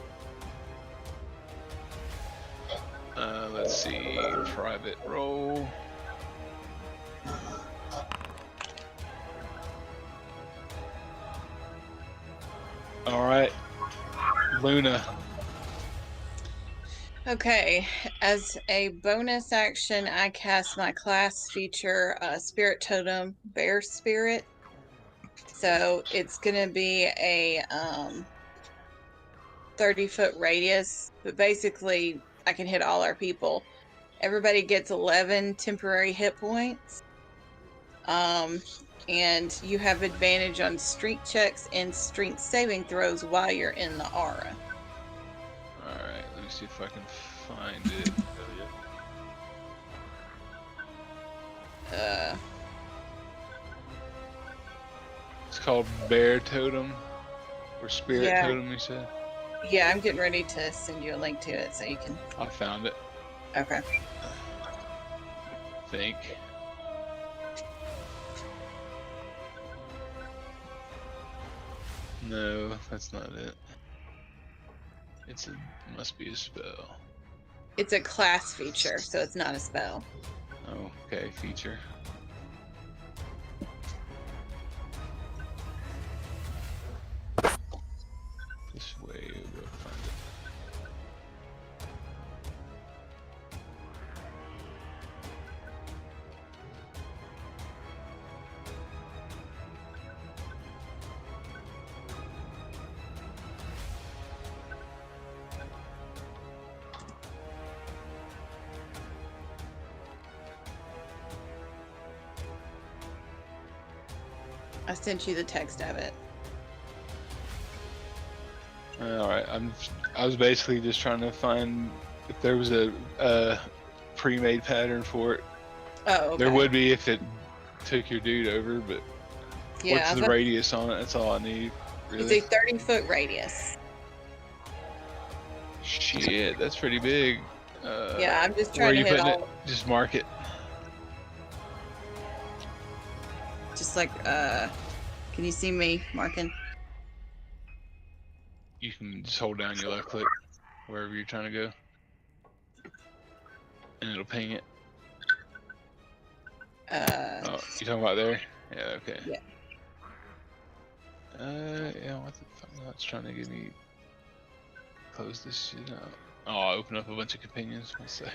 Let's see, private roll. All right, Luna. Okay, as a bonus action, I cast my class feature, Spirit Totem, Bear Spirit. So it's gonna be a 30-foot radius, but basically I can hit all our people. Everybody gets 11 temporary hit points. And you have advantage on strength checks and strength saving throws while you're in the aura. Alright, let me see if I can find it. It's called Bear Totem. Or Spirit Yeah. Totem, you said? Yeah, I'm getting ready to send you a link to it so you can. I found it. Okay. Think. No, that's not it. It must be a spell. It's a class feature, so it's not a spell. Oh, okay, feature. This way, we'll find it. I sent you the text of it. All right, I was basically just trying to find if there was a pre-made pattern for it. Oh, okay. There would be if it took your dude over, but Yeah, what's the radius on it? That's all I need. Really? It's a 30-foot radius. Shit, that's pretty big. Yeah, I'm just Where are trying you to hit putting it? all. Just mark it. Just like, can you see me marking? You can just hold down your left click wherever you're trying to go, and it'll ping it. Oh, you talking about there? Yeah. Okay. Yeah. Yeah, what the fuck? No, it's trying to get me close this shit out. Oh, I open up a bunch of companions. 1 sec.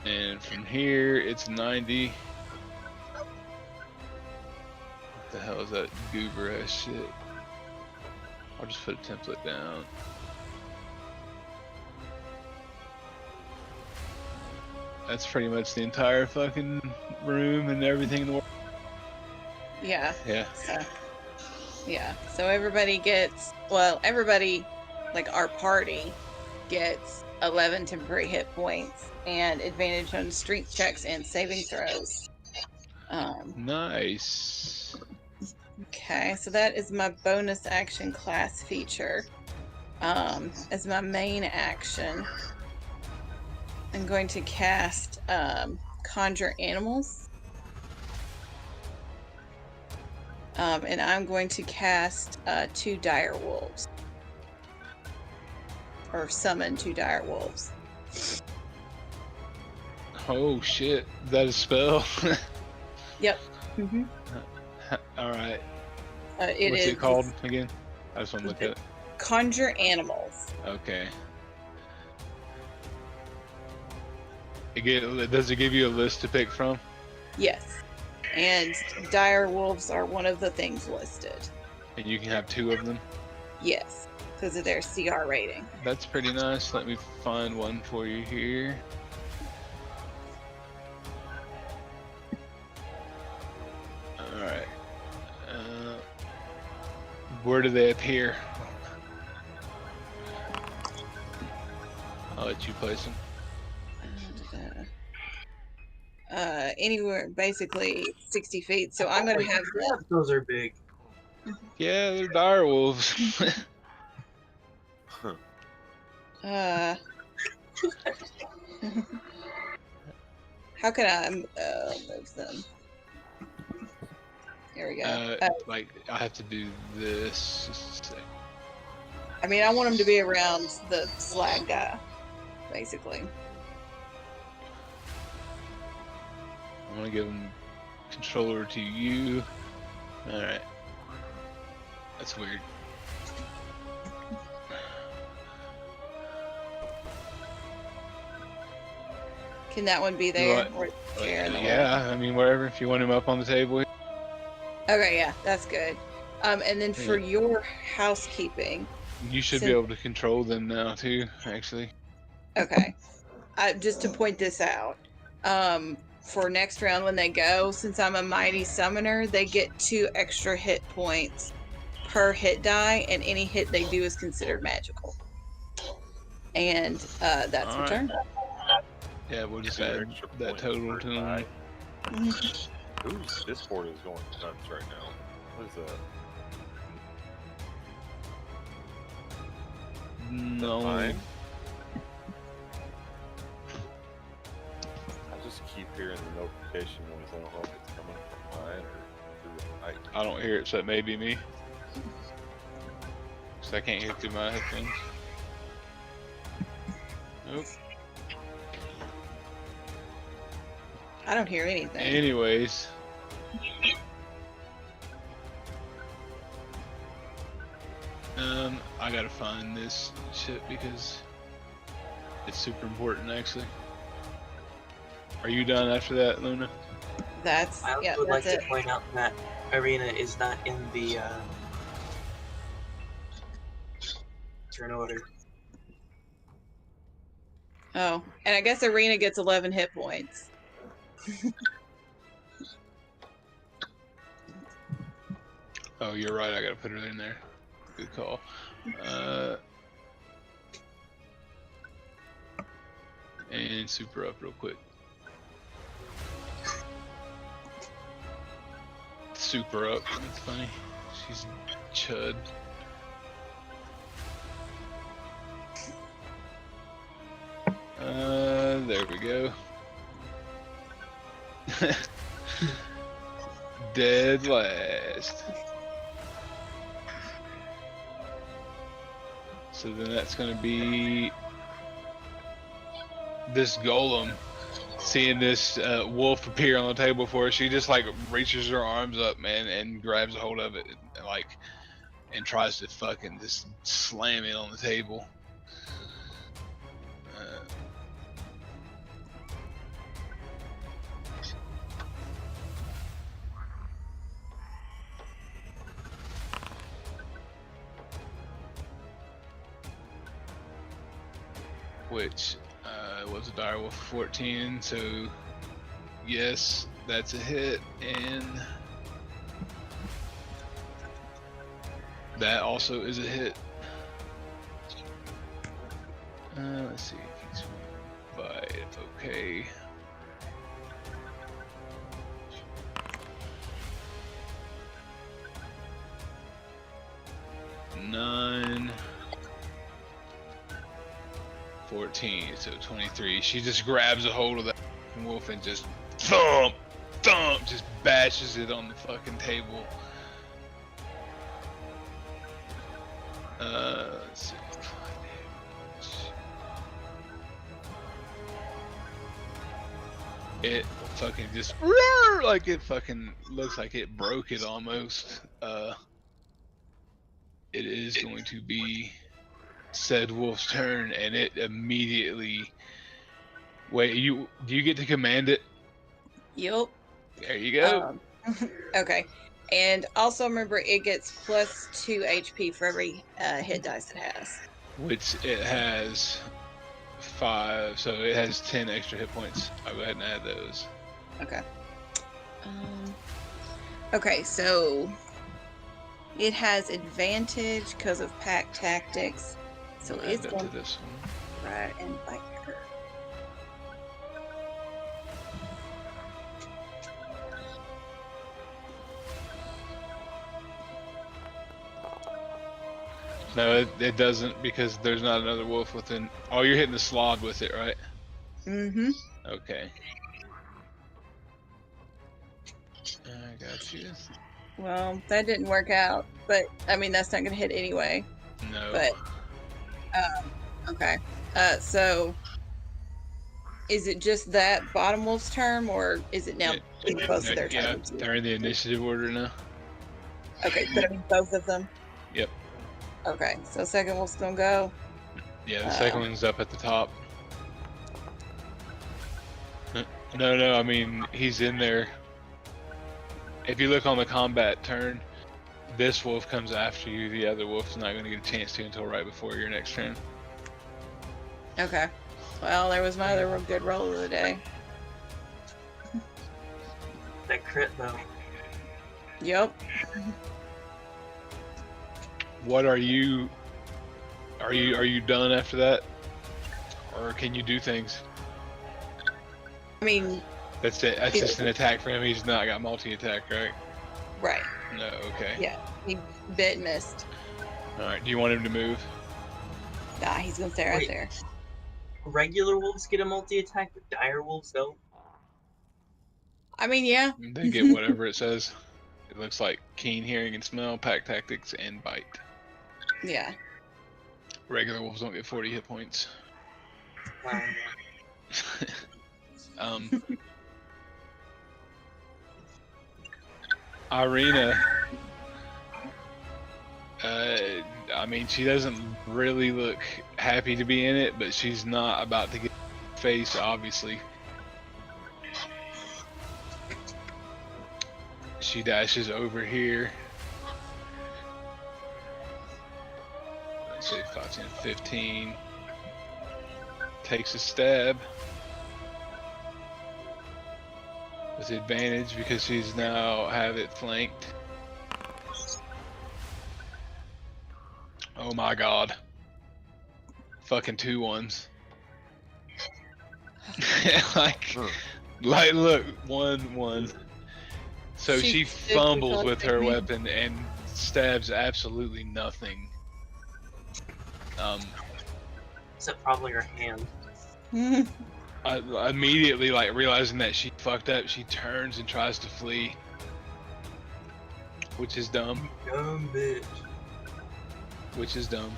And from here, it's 90. What the hell is that goober ass shit? I'll just put a template down. That's pretty much the entire fucking room and everything in the world. Yeah. Yeah. So everybody gets, well, everybody, like our party, gets 11 temporary hit points and advantage on strength checks and saving throws. Nice. Okay, so that is my bonus action class feature. As my main action, I'm going to cast Conjure Animals. And I'm going to cast 2 dire wolves. Or summon 2 dire wolves. Oh shit, is that a spell? Yep. Mm-hmm. Alright. What's What's it called again? I just want to look at it. Conjure Animals. Okay. Does it give you a list to pick from? Yes. And dire wolves are one of the things listed. And you can have 2 of them? Yes, because of their CR rating. That's pretty nice. Let me find one for you here. Alright. Where do they appear? I'll let you place them. Anywhere basically 60 feet. So I'm gonna have Yeah, those are big. Yeah, they're dire wolves. How can I move them? Here we go. Like, I have to do this. Just a sec. I mean, I want them to be around the slag guy, basically. I'm gonna give them controller to you. Alright. That's weird. Can that one be there? What? Or the chair in the way? Yeah, I mean, wherever. If you want him up on the table. Okay, yeah, that's good. And then for Yeah. your housekeeping, You should be able to control them now, too, actually. okay. Just to point this out, for next round when they go, since I'm a mighty summoner, they get 2 extra hit points per hit die, and any hit they do is considered magical. And that's All my right. turn. Yeah, we'll just Two add extra that points total per to them. die. Whose Discord is going nuts right now? What is that? No. Mine? I just keep hearing the notification noise. I don't know if it's coming from mine or through the mic. I don't hear it, so it may be me. Because I can't hear through my headphones. Nope. I don't hear anything. Anyways. I gotta find this shit because it's super important, actually. Are you done after that, Luna? That's I also yeah, would like that's to it. point out that Arena is not in the turn order. Oh, and I guess Arena gets 11 hit points. Oh, you're right. I gotta put it in there. Good call. And super up real quick. Super up. That's funny. She's a chud. There we go. Dead last. So then that's gonna be this golem. seeing this wolf appear on the table for her, she just like reaches her arms up, man, and grabs a hold of it, and tries to fucking just slam it on the table. Which was a direwolf 14, so yes, that's a hit, and that also is a hit. Let's see if he's bite. Okay. Nine. 14, so 23. She just grabs a hold of that wolf and just thump, just bashes it on the fucking table. Let's see. It fucking just like it fucking looks like it broke it almost. It is going to be said wolf's turn, and it immediately. Wait, do you get to command it? Yup. There you go. Okay. And also remember, it gets plus 2 HP for every hit dice it has. Which it has 5, so it has 10 extra hit points. I'll go ahead and add those. Okay. Okay, so it has advantage because of pack tactics. So I'll it's add that going to this one. right and bite her. No, it doesn't, because there's not another wolf within. Oh, you're hitting the slod with it, right? Mm-hmm. Okay. I got you. Well, that didn't work out, but I mean that's not gonna hit anyway. No. But okay. So is it just that bottom wolf's turn, or is it now both of their turns? They're in the initiative order now. Okay, but I mean both of them. Yep. Okay, so second wolf's gonna go. Yeah, the second one's up at the top. No, I mean, he's in there. If you look on the combat turn, this wolf comes after you. The other wolf's not going to get a chance to until right before your next turn. Okay. Well, there was my other good roll of the day. That crit though. Yep. What are you done after that? Or can you do things? I mean, That's it. That's just an attack for him. He's not got multi-attack, right? right. No, okay. Yeah. He bit missed. Alright, do you want him to move? Nah, he's gonna stay right Wait. there. Regular wolves get a multi-attack, but dire wolves don't. I mean, yeah. They get whatever it says. It looks like keen hearing and smell, pack tactics, and bite. Yeah. Regular wolves don't get 40 hit points. Irina, I mean, she doesn't really look happy to be in it, but she's not about to get face, obviously. She dashes over here. Let's say 5, 10, 15. Takes a stab. With advantage because she's now have it flanked. Oh my god. Fucking 2 1s. like look, 1-1. So she fumbles with her weapon and stabs absolutely nothing. Except probably her hand. Immediately, like realizing that she fucked up, she turns and tries to flee, which is dumb. Dumb bitch. Which is dumb.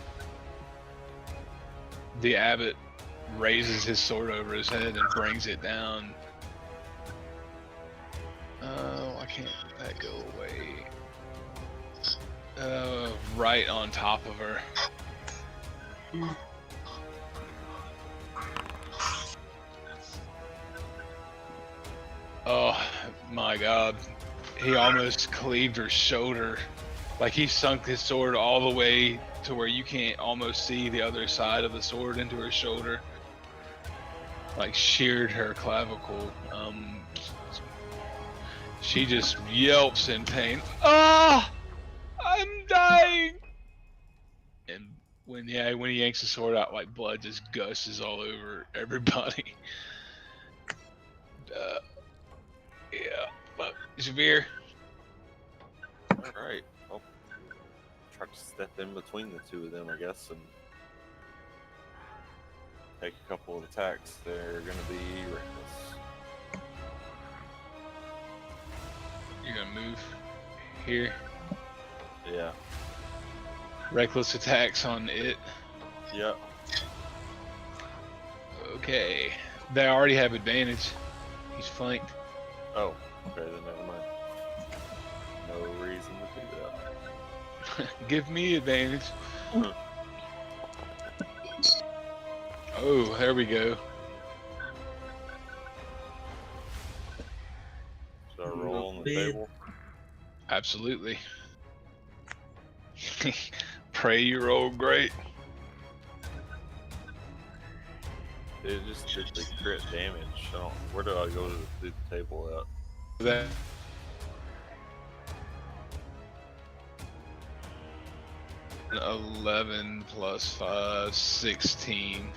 The abbot raises his sword over his head and brings it down Why can't that go away? Right on top of her. Oh my god. He almost cleaved her shoulder. Like he sunk his sword all the way to where you can't almost see the other side of the sword into her shoulder. Like sheared her clavicle. She just yelps in pain. Ah! I'm dying! And when he yanks the sword out, like blood just gushes all over everybody. Yeah, but Javier. Alright. Well, try to step in between the two of them, I guess, and take a couple of attacks. They're gonna be reckless. You're gonna move here. Yeah. Reckless attacks on it. Yeah. Okay. They already have advantage. He's flanked. Oh, okay, then never mind. No reason to do that. Give me advantage. Oh, there we go. Should I roll on the table? Absolutely. Pray you roll great. It just did the crit damage. Where do I go to the table at? That 11 plus 5, 16.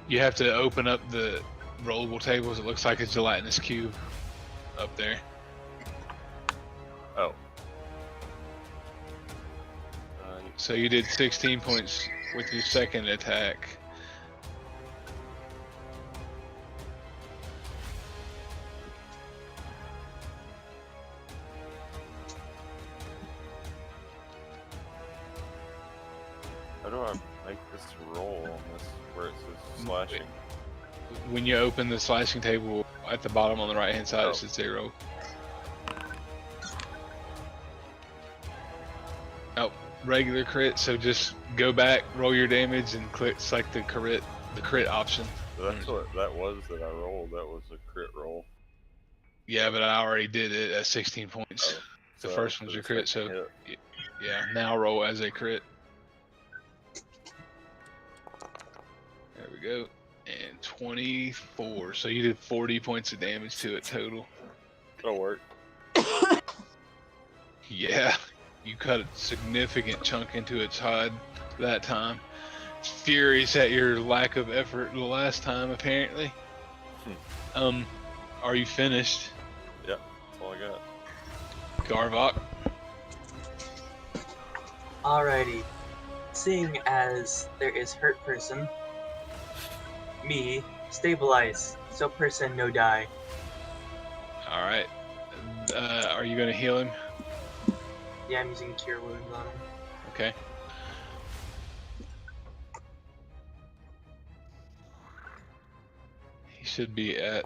You have to open up the rollable tables. It looks like a gelatinous cube up there. Oh. So you did 16 points with your second attack. How do I make this roll on this where it says slashing? When you open the slashing table at the bottom on the right hand side, Oh. it says 0. Oh, regular crit. So just go back, roll your damage, and click select the crit option. So that's what that was that I rolled. That was a crit roll. Yeah, but I already did it at 16 points. Oh, The so first for one's the your crit, second so hit. yeah, now roll as a crit. There we go. And 24. So you did 40 points of damage to it total. That'll work. Yeah, you cut a significant chunk into its hide that time. It's furious at your lack of effort the last time, apparently. Are you finished? Yep, that's all I got. Garvok? Alrighty. Seeing as there is hurt person, me, stabilize, so person no die. Alright. Are you going to heal him? Yeah, I'm using cure wounds on him. Okay. He should be at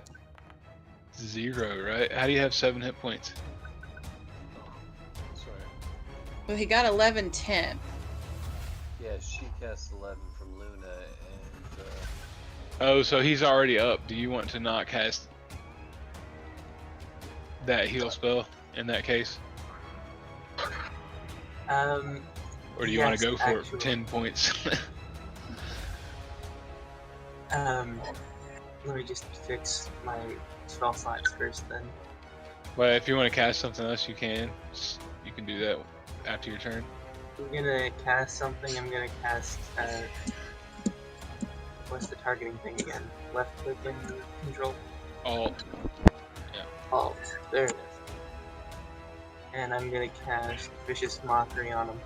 0, right? How do you have 7 hit points? Sorry. Well, he got 11/10. Yeah, she cast 11 from Luna, and Oh, so he's already up. Do you want to not cast that heal spell in that case? Or do you want to go for it for 10 points? Let me just fix my spell slots first then. Well, if you want to cast something else, you can. You can do that after your turn. I'm gonna cast something, I'm gonna cast, what's the targeting thing again? Left click and control? Alt. Alt. There it is. And I'm gonna cast Vicious Mockery on him.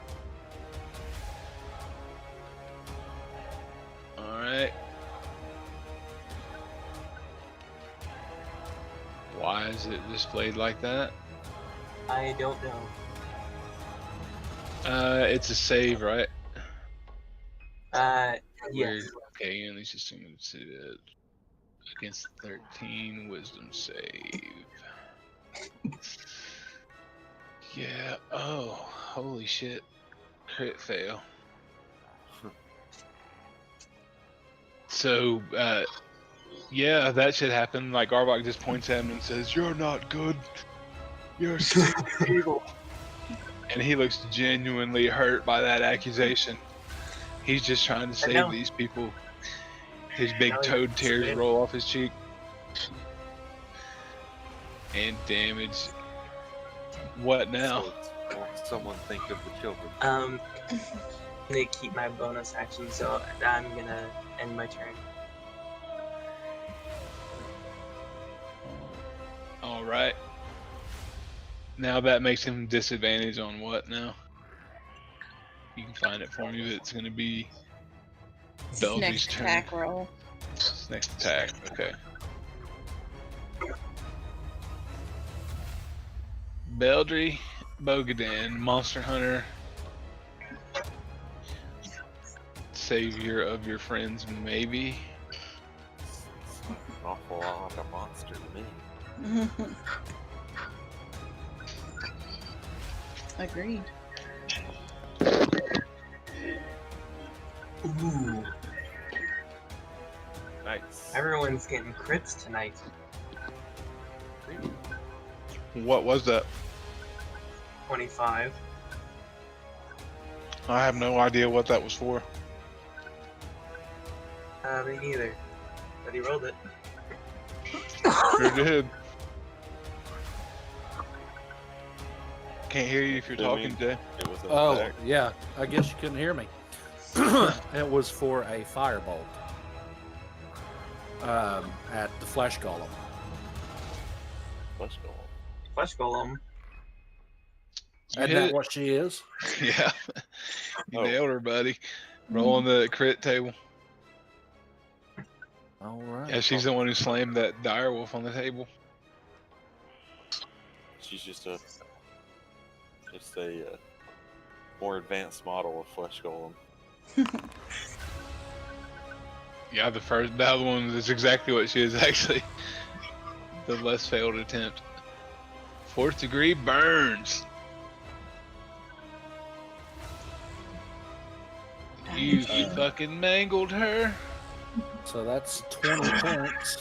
Alright. Why is it displayed like that? I don't know. It's a save, right? Yes. Weird. Okay, and let's assume it's against 13 wisdom save. Yeah. Oh, holy shit. Crit fail. So, yeah, that should happen. Like, Arbok just points at him and says, "You're not good. You're so evil." And he looks genuinely hurt by that accusation. He's just trying to save know. these people. His big No, toad tears it's- roll off his cheek. And damage. What now? So, won't someone think of the children? I'm gonna keep my bonus action, so I'm gonna end my turn. Alright. Now that makes him disadvantage on what now? You can find it for me, but it's going to be It's his Belgy's next turn. attack roll. It's next attack, okay. Beldry, Bogadan, Monster Hunter, savior of your friends, maybe. An awful lot like a monster to me. Agreed. Ooh, Nice. everyone's getting crits tonight. What was that? 25. I have no idea what that was for. Me neither. But he rolled it. Sure did. Can't hear you if you're Didn't talking, mean- Jay. It was an Oh, attack. yeah. I guess you couldn't hear me. It was for a firebolt at the flesh golem. Flesh golem. Flesh golem. You Isn't hit that it. what she is? Yeah. You Oh. nailed her, buddy. Roll on the crit table. All right. Yeah, she's the one who slammed that direwolf on the table. She's just a more advanced model of flesh golem. Yeah, the other one is exactly what she is actually. The less failed attempt. 4th degree burns. You fucking mangled her. So that's 20 points.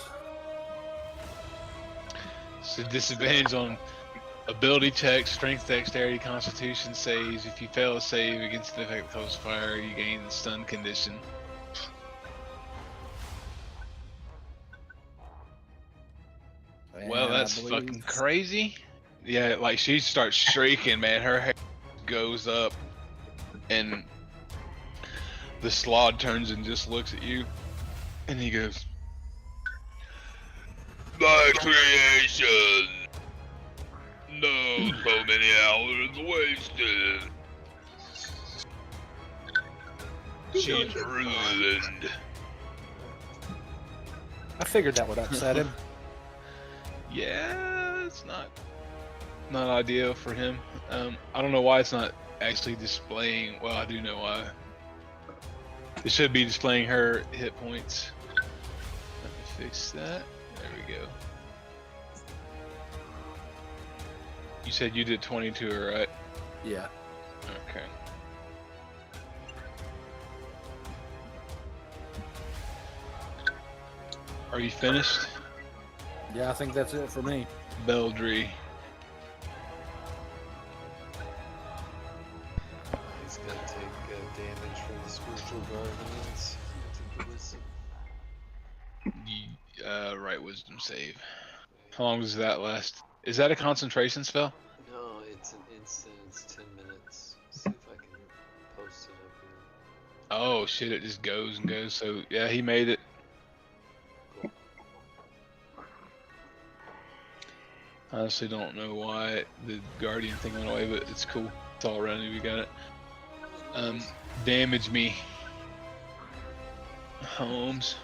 So disadvantage on ability checks, strength, dexterity, constitution saves. If you fail a save against the effect of close fire, you gain the stun condition. Well, And I that's believe- fucking crazy. Yeah, like she starts shrieking, man. Her hair goes up, and the Slod turns and just looks at you, and he goes, "My creation. No, so many hours wasted. She's ruined." I figured that would upset him. Yeah, it's not ideal for him. I don't know why it's not actually displaying. Well, I do know why. It should be displaying her hit points. Let me fix that. There we go. You said you did 20 to her, right? Yeah. Okay. Are you finished? Yeah, I think that's it for me. Beldry. He's gonna take damage from the spiritual guardians. Take the wisdom. Right wisdom save. How long does that last? Is that a concentration spell? No, it's an instant. It's 10 minutes. See if I can post it up here. Oh shit, it just goes and goes. So yeah, he made it. I honestly don't know why the guardian thing went away, but it's cool. It's all around you, we got it. Damage me. Holmes.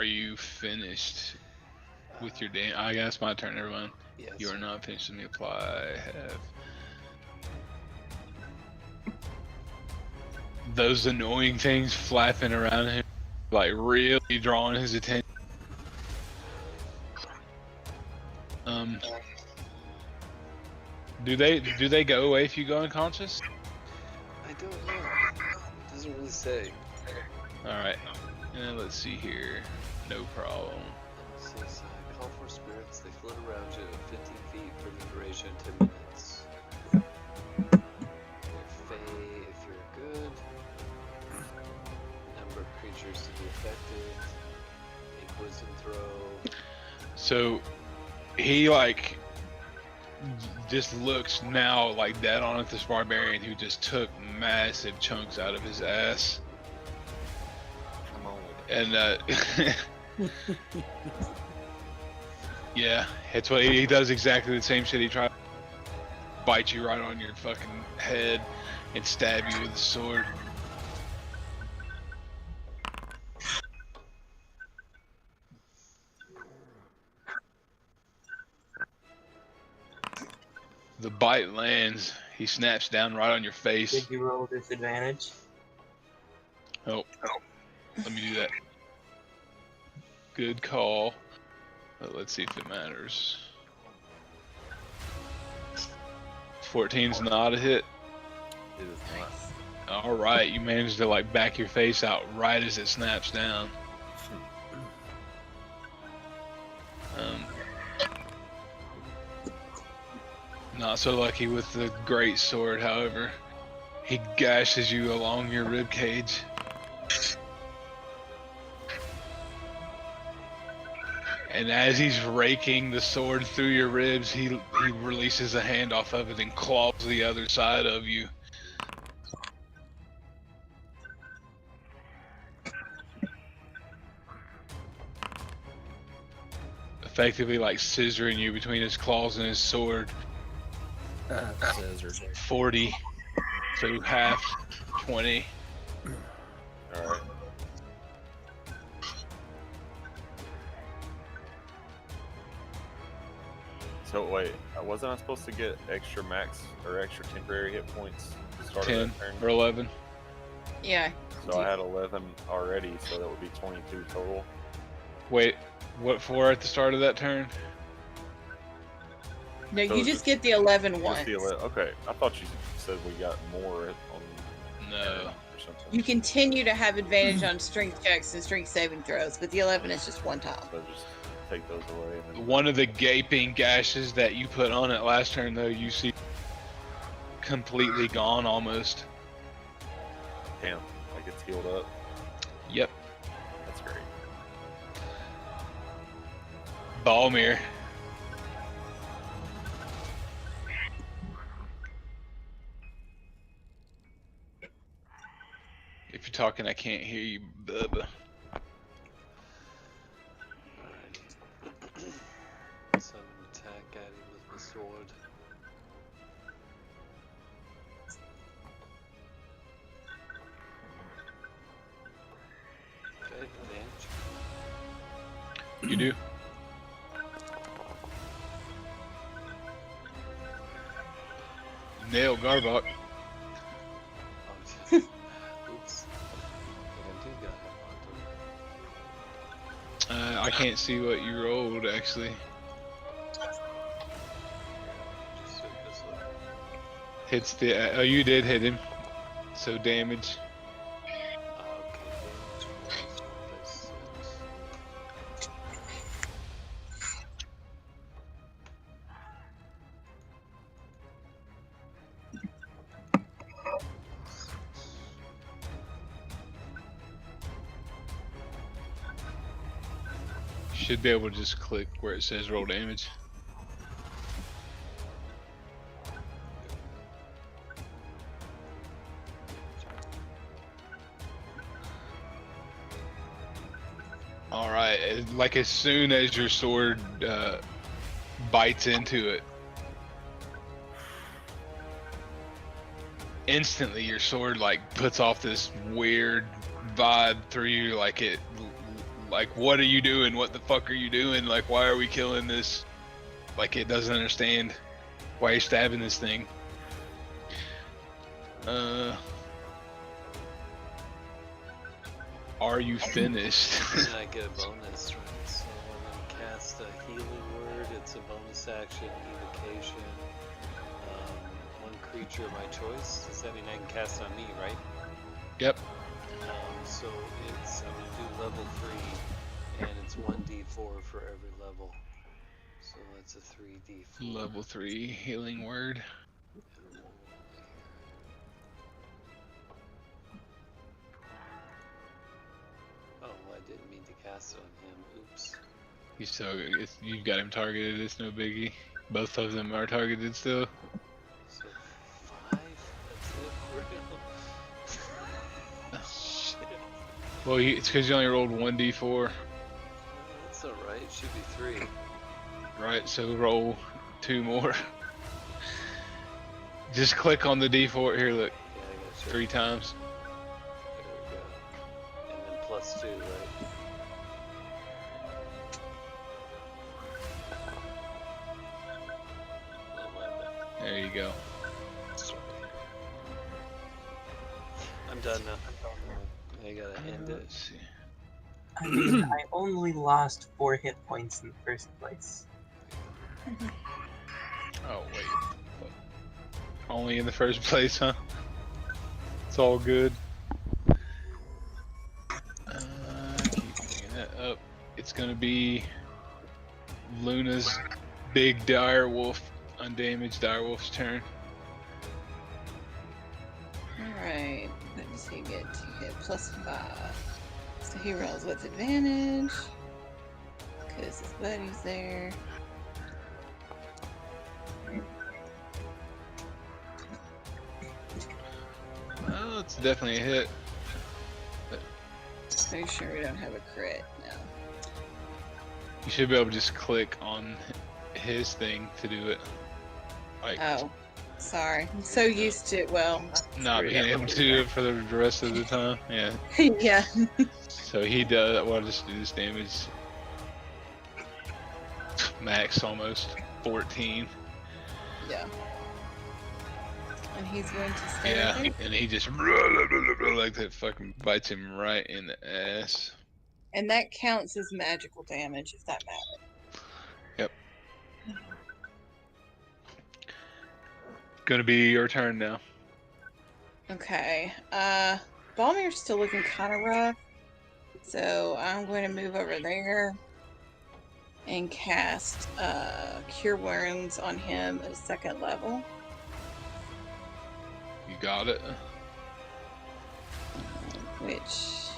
are you finished with your damage? I guess my turn, everyone. Yes. You are not finished with me. Apply. Have those annoying things flapping around him, like really drawing his attention. Do they go away if you go unconscious? I don't know. It doesn't really say. All right. And let's see here. No problem. It says, call for spirits. They float around you at 50 feet for the duration of 10 minutes. You're Fey if you're good. Number of creatures to be affected. Make wisdom throw. So he like just looks now like dead on at this barbarian who just took massive chunks out of his ass. Come on with And yeah, it's what he does, exactly the same shit. He tries to bite you right on your fucking head and stab you with a sword. The bite lands. He snaps down right on your face. Did you roll disadvantage? Oh, let me do that. Good call. Let's see if it matters. 14's not a hit. it is not. All right, you managed to like back your face out right as it snaps down. Not so lucky with the great sword, however. He gashes you along your rib cage. And as he's raking the sword through your ribs, he releases a hand off of it and claws the other side of you. Effectively like scissoring you between his claws and his sword. Scissors. 40, so half, 20. Alright. So wait, wasn't I supposed to get extra max or extra temporary hit points to start 10 that turn? or 11. Yeah. So I had 11 already, so that would be 22 total. Wait, what for at the start of that turn? No, So you it's just get the 11 Just once. the 11. Okay, I thought you said we got more on No. or something. You continue to have advantage on strength checks and strength saving throws, but the 11 is just one time. So just take those away. And then... One of the gaping gashes that you put on it last turn, though, you see completely gone almost. Damn, like it's healed up. Yep. That's great. Balmir. If you're talking, I can't hear you, Bubba. Alright. So I'm gonna attack at him with my sword. Okay, advantage. You do? Nail Garbok. Oh, oops. I do got him on, don't I can't see what you rolled, actually. I? Just so this way. Hits the. Oh, you did hit him. So damage. Okay, damage was 1d6. You should be able to just click where it says roll damage. Alright, like as soon as your sword bites into it, instantly your sword like puts off this weird vibe through you, like it Like, what are you doing? What the fuck are you doing? Like, why are we killing this? Like, it doesn't understand why you're stabbing this thing. Are you finished? And I get a bonus, right? So when I cast a healing word, it's a bonus action, evocation. One creature of my choice. Does that mean I can cast on me, right? Yep. So I'm gonna do level 3, and it's 1d4 for every level. So that's a 3d4. Level 3 healing word. Oh, I didn't mean to cast it on him. Oops. He's so you've got him targeted. It's no biggie. Both of them are targeted still. So 5. That's it for him. Shit. Well, it's because you only rolled 1d4, That's alright. It should be 3. right? So roll 2 more. Just click on the d4 here. Look, Yeah, I got you. 3 times. There we go. And then plus 2, right? Oh, my bad. There you go. Sorry. I'm done now. I gotta end it. Let's see. I mean, I only lost 4 hit points in the first place. Oh wait. Only in the first place, huh? It's all good. Keep bringing that up. It's gonna be Luna's big direwolf, undamaged direwolf's turn. Alright, what does he get? He get +5. So he rolls with advantage. Because his buddy's there. Well, it's definitely a hit. Make sure we don't have a crit now. You should be able to just click on his thing to do it. Like, Oh, sorry. I'm so used to, well, not screwed being up. able to do it for the rest of the time. Yeah. Yeah. So he does. Well, I'll just do this damage. Max almost 14. Yeah. And he's going to stay Yeah, there. and he just like that fucking bites him right in the ass. And that counts as magical damage, if that matters. Yep. Gonna be your turn now. Okay. Balmir's still looking kind of rough. So I'm going to move over there and cast Cure Wounds on him at 2nd level. You got it. Which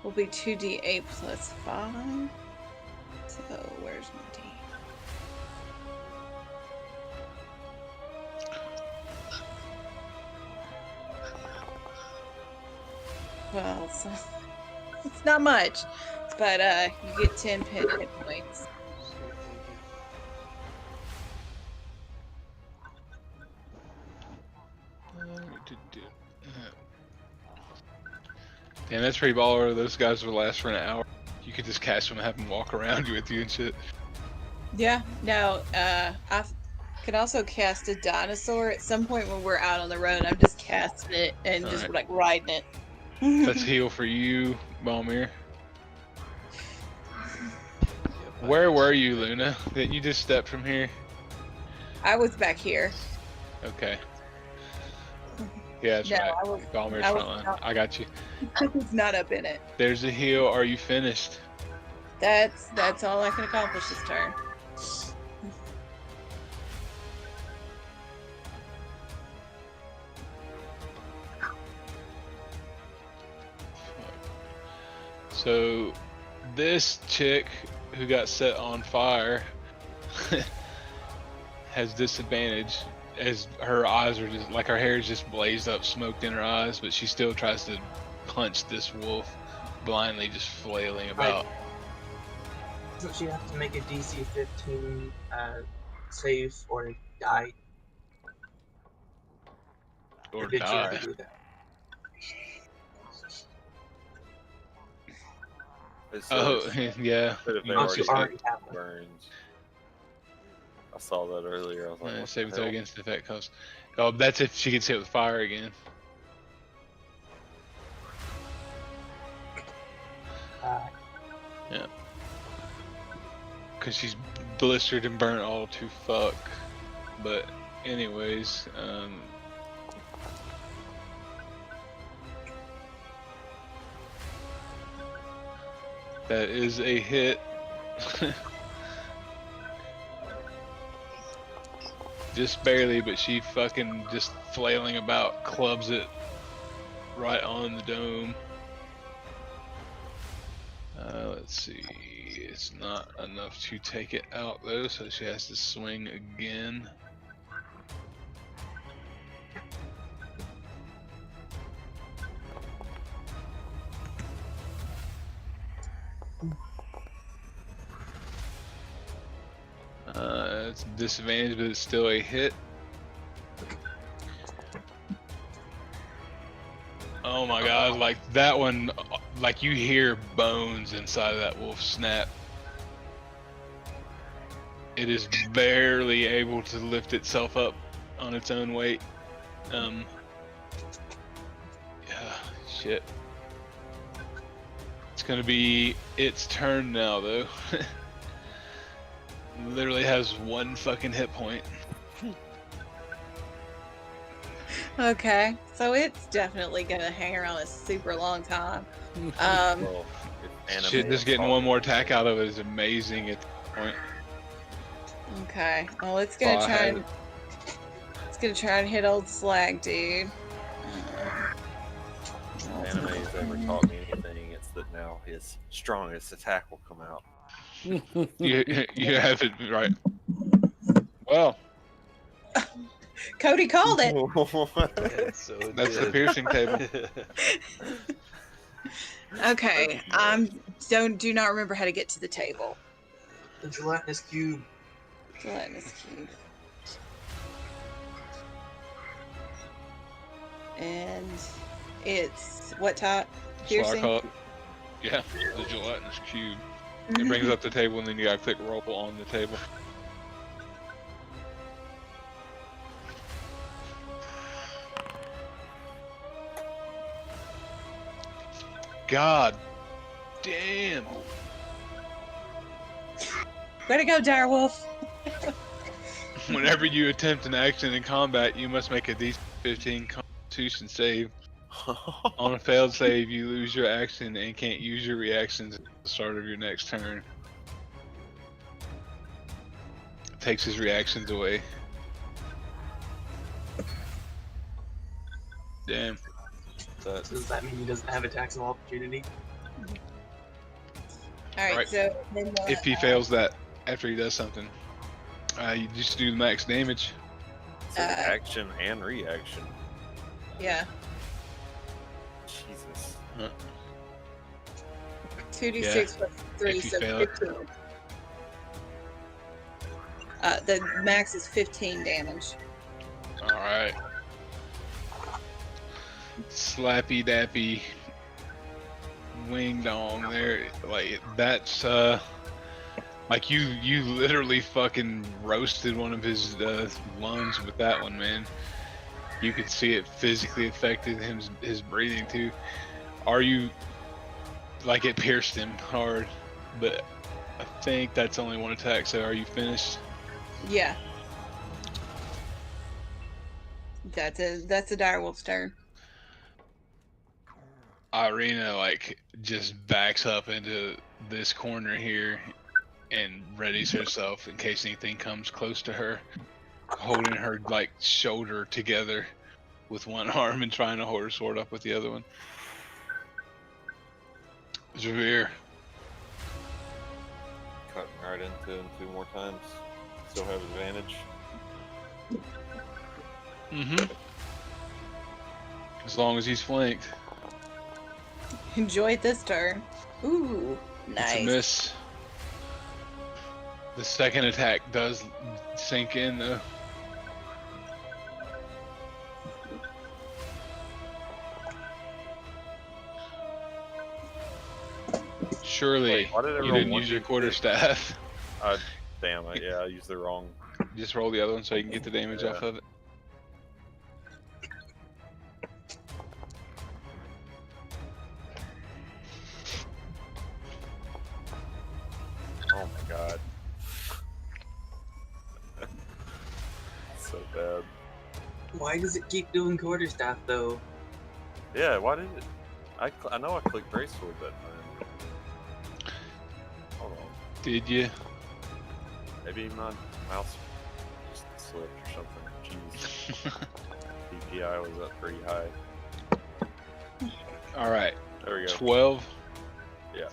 will be 2d8 plus 5. So where's my d? Well, it's not much, but you get 10 hit points. Damn, that's pretty baller. Those guys will last for an hour. You could just catch them and have them walk around with you and shit. Yeah, no, I could also cast a dinosaur at some point when we're out on the road. I'm just casting it and just Alright. like riding it. That's heal for you, Balmir. Where were you, Luna? That you just stepped from here? I was back here. Okay. Yeah, that's No, right. I was- Balmir's I was front line. not- I got you. I was not up in it. There's a heal. Are you finished? That's all I can accomplish this turn. So, this chick who got set on fire has disadvantage as her eyes are just like her hair is just blazed up, smoked in her eyes, but she still tries to punch this wolf blindly, just flailing about. Doesn't she have to make a DC 15 save or die? Or did she ever die. do that? It Oh, says yeah. that if they You Once you already already have one. burns. I saw that earlier. I was like, what save the throw hell? against the effect cost. Oh, that's if she gets hit with fire again. Uh, Because she's blistered and burnt all to fuck. But, anyways, that is a hit. Just barely, but she fucking just flailing about, clubs it right on the dome. Let's see. It's not enough to take it out though, so she has to swing again. It's disadvantage, but it's still a hit. Oh my god, like that one, like you hear bones inside of that wolf snap. It is barely able to lift itself up on its own weight. Yeah, shit. It's gonna be its turn now though. Literally has one fucking hit point. Okay, so it's definitely gonna hang around a super long time. Well, if anime Shit, just is getting one talking, more attack out of it is amazing at this point. Okay, well it's Oh, gonna I try had and hit old Slag, dude. if anime's ever taught me anything, it's that now his strongest attack will come out. you have it right. Well, Cody called it. And so it that's the did. piercing table. Okay, do not remember how to get to the table. the gelatinous cube. Gelatinous cube. And it's what type? That's what I Piercing? call it. Yeah, the gelatinous cube. It brings up the table, and then you gotta click roll on the table. God damn. Way to go, Direwolf. Whenever you attempt an action in combat, you must make a DC-15 Constitution save. On a failed save, you lose your action and can't use your reactions at the start of your next turn. It takes his reactions away. Damn. That's Does that mean he doesn't have attacks of opportunity? Alright, Right. so then If he fails that after he does something, you just do the max damage. action and reaction. yeah, Jesus. 2d6 plus 3, if you so fail it. 15. The max is 15 damage. Alright. Slappy dappy wing dong there. Like that's like you literally fucking roasted one of his lungs with that one, man. You could see it physically affected his breathing too. Are you like it pierced him hard, but I think that's only one attack, so are you finished? Yeah. That's a direwolf's turn. Irina like just backs up into this corner here and readies herself in case anything comes close to her, holding her like shoulder together with one arm and trying to hold her sword up with the other one. Javir. Cutting right into him 2 more times. Still have advantage. Mm-hmm. As long as he's flanked. Enjoy this turn. Ooh, It's a nice. miss. The second attack does sink in though. Surely Wait, why did it you roll didn't use your 1d6? quarterstaff. Damn it, yeah, I used the wrong. Just roll the other one so you can get the damage Yeah. off of it. Oh my god. So bad. Why does it keep doing quarterstaff though? Yeah, why did it? I know I clicked Grace Sword that time. Hold on. Did you? Maybe my mouse just slipped or something. Jeez. DPI was up pretty high. All right. There we go. 12. Yeah.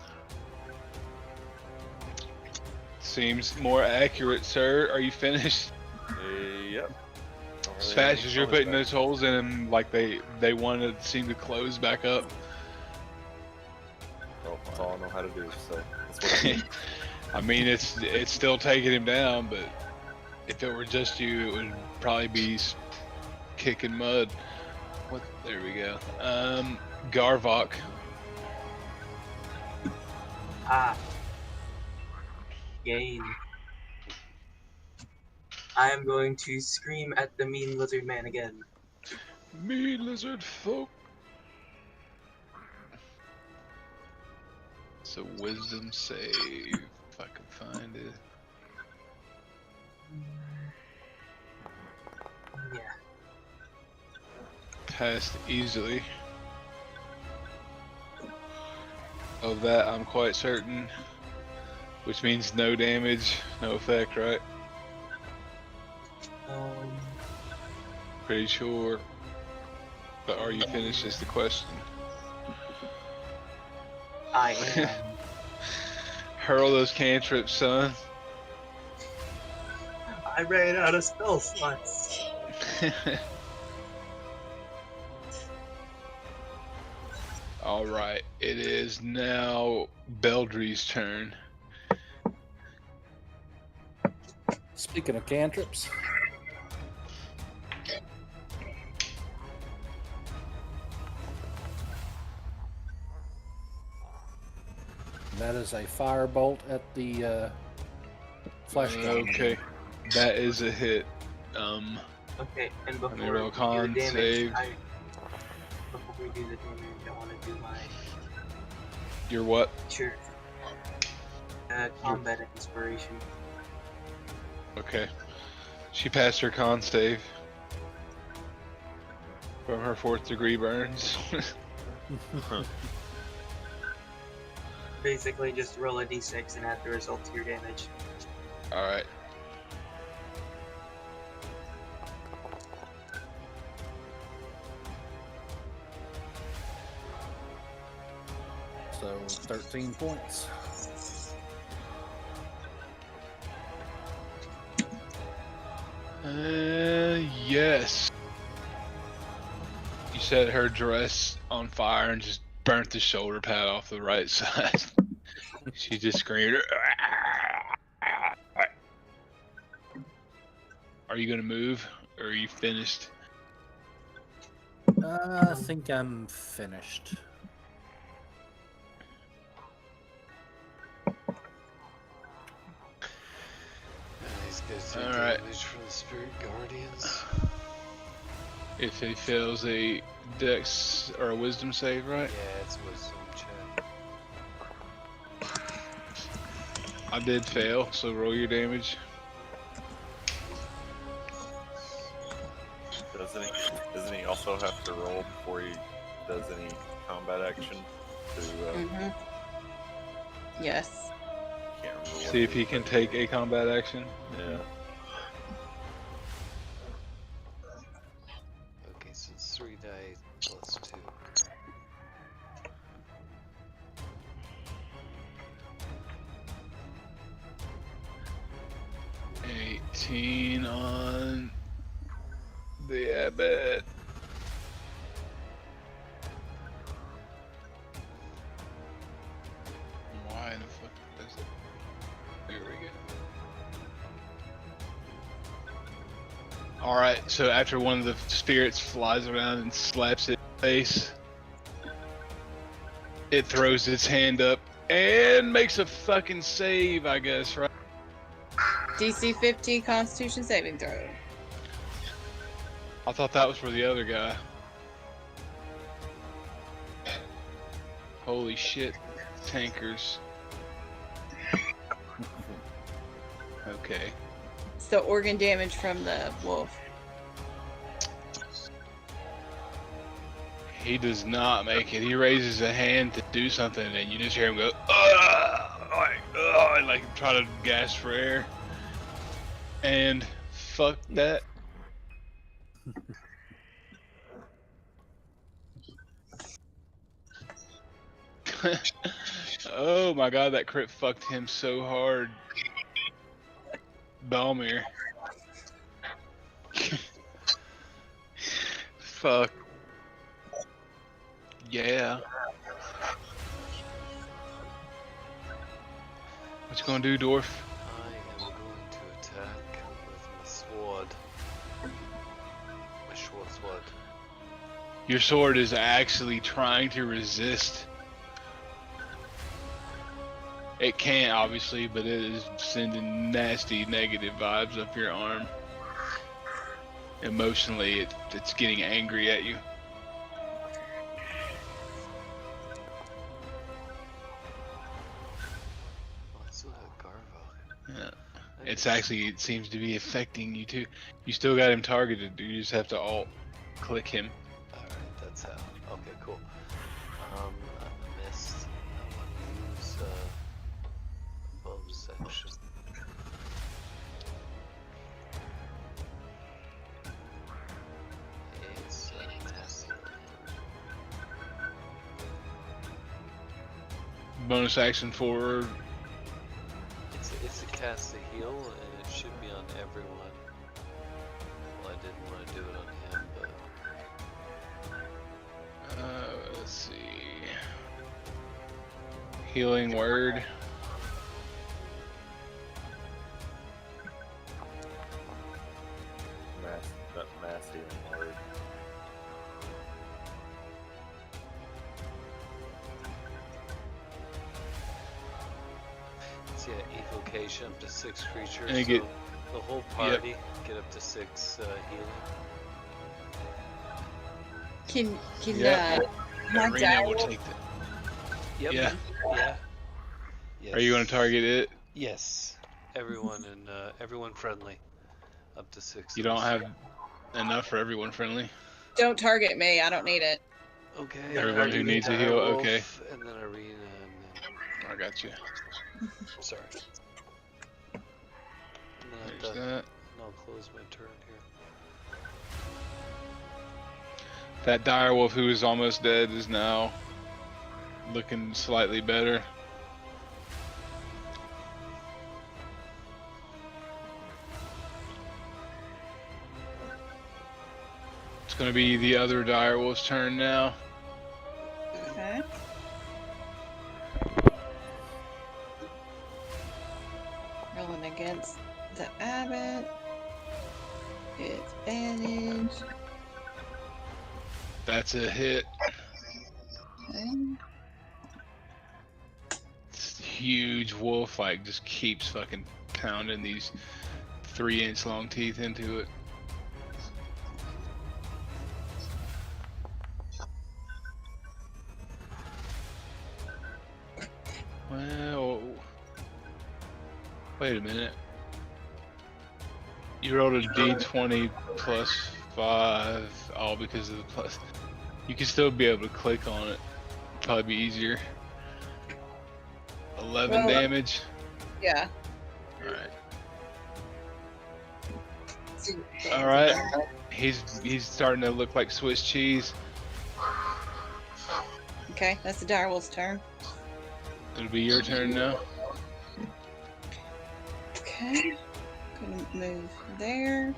Seems more accurate, sir. Are you finished? Yep. Don't As really fast have as any you're comments putting back. those holes in them, like they want to seem to close back up. Well, that's all I know how to do, so that's what I do. I mean, it's still taking him down, but if it were just you, it would probably be kicking mud. What? There we go. Garvok. Ah. Gain. I am going to scream at the mean lizard man again. Me lizard folk. It's a wisdom save, if I can find it. Yeah. Passed easily. Of that, I'm quite certain. Which means no damage, no effect, right? Pretty sure. But are you finished is the question. I am. Hurl those cantrips, son. I ran out of spell slots. Alright, it is now Beldry's turn. Speaking of cantrips, that is a firebolt at the flesh golem. Okay, that is a hit. Okay, and Let me before roll we do con the damage, save. before we do the damage, I want to do my You're what? combat inspiration. Okay. She passed her con save. From her 4th degree burns. Basically, just roll a d6 and add the result to your damage. Alright. So 13 points. Yes. You set her dress on fire and just burnt the shoulder pad off the right side. She just screamed. Are you gonna move, or are you finished? I think I'm finished. These guys take Alright. damage from the spirit guardians. If he fails a dex or a wisdom save, right? Yeah, it's wisdom check. I did fail, so roll your damage. Doesn't he also have to roll before he does any combat action? To, Yes. can't remember what See it if he is. can take a combat action. Yeah. Okay, so it's 3 die plus 2. Okay. 18 on the Abbey. Why the fuck is it? There we go. Alright, so after one of the spirits flies around and slaps it in the face, it throws its hand up And makes a fucking save, I guess, right? DC 50 Constitution saving throw. I thought that was for the other guy. Holy shit, tankers. Okay. It's the organ damage from the wolf. He does not make it. He raises a hand to do something, and you just hear him go, like try to gasp for air. And fuck that. Oh my god, that crit fucked him so hard. Balmir. Fuck. Yeah. What you gonna do, Dwarf? I am going to attack with my sword. My short sword. Your sword is actually trying to resist. It can't, obviously, but it is sending nasty negative vibes up your arm. Emotionally, it's getting angry at you. Oh, I still have Garvo. Yeah. It seems to be affecting you too. You still got him targeted. You just have to alt click him. Alright, that's how. Okay, cool. I missed. I want to use bow section. It's testing. Bonus action for. It's a cast to heal, and it should be on everyone. Well, I didn't want to do it on him, but Let's see. Healing word. That mass healing word. it's evocation up to 6 creatures. And you So get- the whole party get up to 6 healing. Can Yeah. my Arena guy will take that. Yep. Yeah. Yeah. Yes. Are you going to target it? Yes. Everyone and everyone friendly. Up to 6. You don't have enough for everyone friendly. don't target me. I don't need it. Okay. Everyone who Arena, needs a heal, Direwolf, okay. And then Arena, and I got you. then sorry. And then There's that. I'll close my turn here. That direwolf who is almost dead is now looking slightly better. It's going to be the other direwolf's turn now. Okay. Rolling against the abbot. It's advantage. That's a hit. Okay. This huge wolf like just keeps fucking pounding these 3-inch long teeth into it. Well, wait a minute. You rolled a d20 plus 5, all because of the plus. You can still be able to click on it. Probably be easier. 11 Well, damage. Yeah. Alright. See- Alright. He's starting to look like Swiss cheese. Okay, that's the direwolf's turn. It'll be your turn now. Okay. Gonna move there.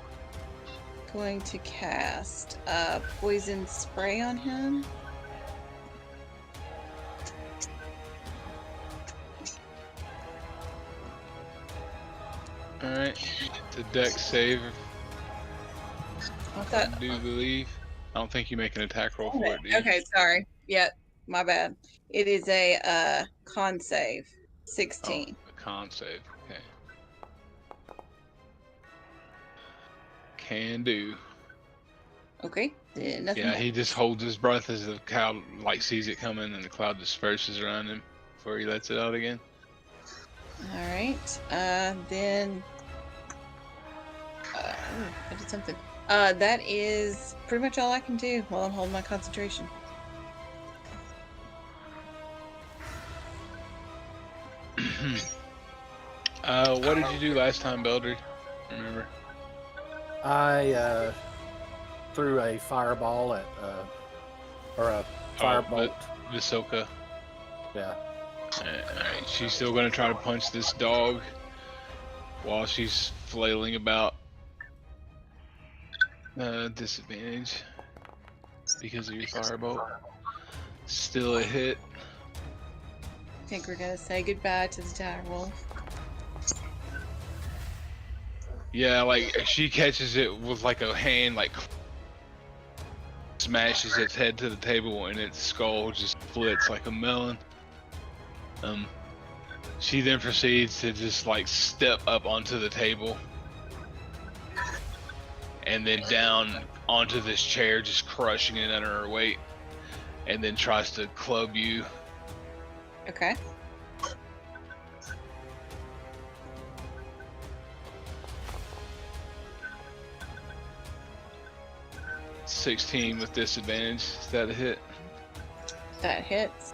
Going to cast poison spray on him. Alright. It's a dex save, I I thought, do believe. I don't think you make an attack roll for it, do you? okay, sorry. Yeah, my bad. It is a con save. 16. Oh, a con save. Okay. Can do. Okay. Then nothing Yeah, he just holds his breath as the cloud like sees it coming, and the cloud disperses around him before he lets it out again. All right. Then. I did something. That is pretty much all I can do while I'm holding my concentration. What did you do last time, Belder? Remember? I threw a fireball at, or a firebolt. Visoka. Yeah. Alright, she's still gonna try to punch this dog while she's flailing about. Disadvantage because of your firebolt. Still a hit. I think we're gonna say goodbye to the dire wolf. Yeah, like she catches it with like a hand, like smashes its head to the table, and its skull just splits like a melon. She then proceeds to just like step up onto the table and then down onto this chair, just crushing it under her weight, and then tries to club you. Okay. $16 with disadvantage. Is that a hit? That hits.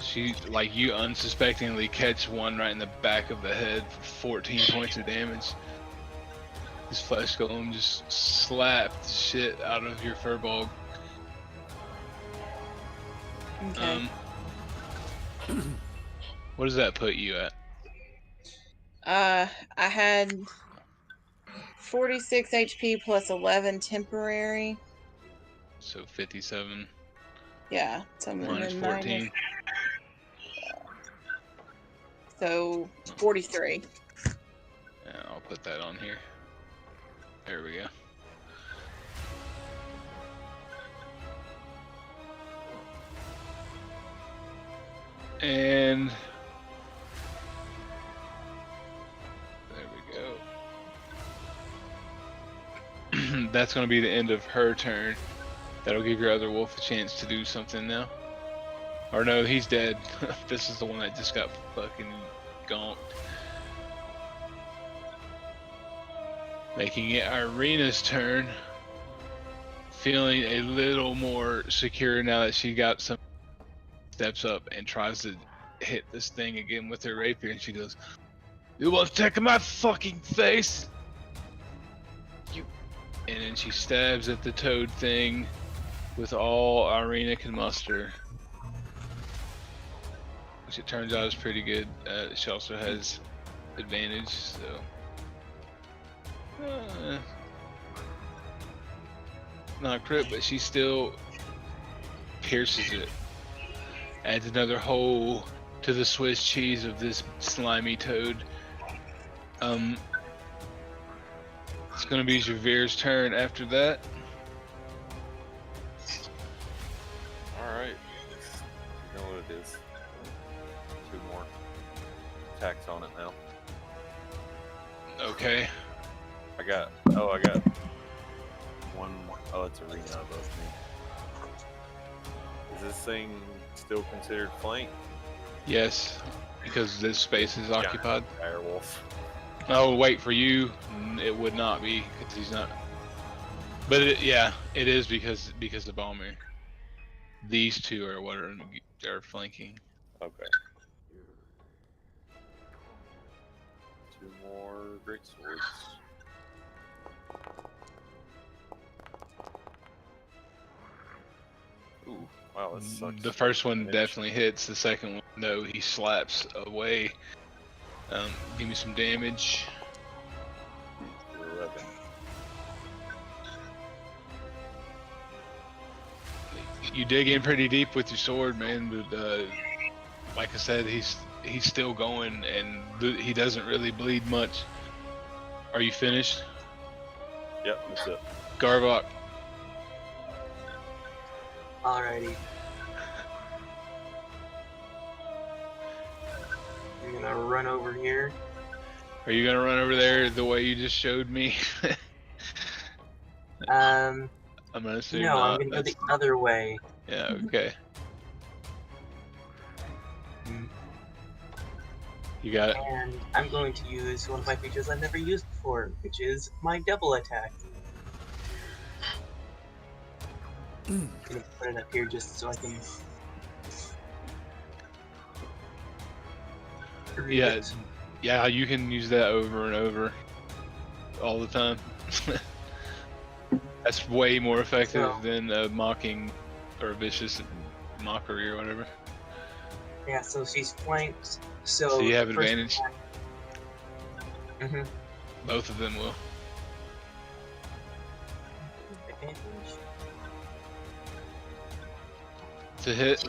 She, like, you unsuspectingly catch one right in the back of the head for 14 points of damage. This flesh golem just slapped the shit out of your furball. Okay. What does that put you at? I had 46 HP plus 11 temporary. So 57 Yeah. So I'm minus in 14. So 43. Yeah, I'll put that on here. There we go. And there we go. That's going to be the end of her turn. That'll give your other wolf a chance to do something now. Or no, he's dead. This is the one that just got fucking gonked. Making it Irina's turn. Feeling a little more secure now that she got some steps up and tries to hit this thing again with her rapier, and she goes, "You want to take my fucking face?" You, and then she stabs at the toad thing with all Irina can muster, which it turns out is pretty good. She also has advantage, so not a crit, but she still pierces it. Adds another hole to the Swiss cheese of this slimy toad. It's gonna be Javir's turn after that. Alright. You know what it is. 2 more attacks on it now. Okay. I got one. Oh, it's arena above me. Is this thing still considered flank? Yes, because this space is occupied. Direwolf. Oh, wait, for you, it would not be, because he's not. But yeah, it is because of Balmer. These two are what are flanking. Okay. 2 more great swords. Ooh, wow, that sucks. The first one definitely hits. The second one, no, he slaps away. Give me some damage. 11. You dig in pretty deep with your sword, man. But like I said, he's still going, and he doesn't really bleed much. Are you finished? Yep, that's it. Garvok. Alrighty. I'm gonna run over here. Are you gonna run over there the way you just showed me? I'm gonna assume No, not. I'm gonna go the That's- other way. Yeah, okay. You got it. And I'm going to use one of my features I've never used before, which is my double attack. I'm gonna put it up here just so I can read Yeah, it. yeah, you can use that over and over all the time. That's way more effective So- than mocking or vicious mockery or whatever. Yeah, so she's flanked. So you have the first advantage. attack- Mhm. Both of them will. Advantage. To hit,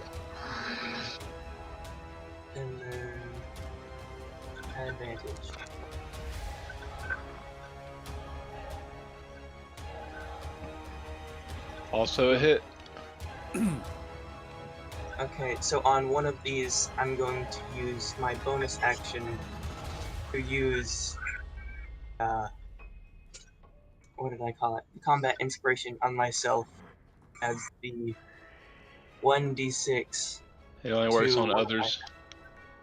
And then advantage. also a hit. Okay, so on one of these, I'm going to use my bonus action to use, what did I call it? Combat Inspiration on myself as the 1d6. It only works to on one of others.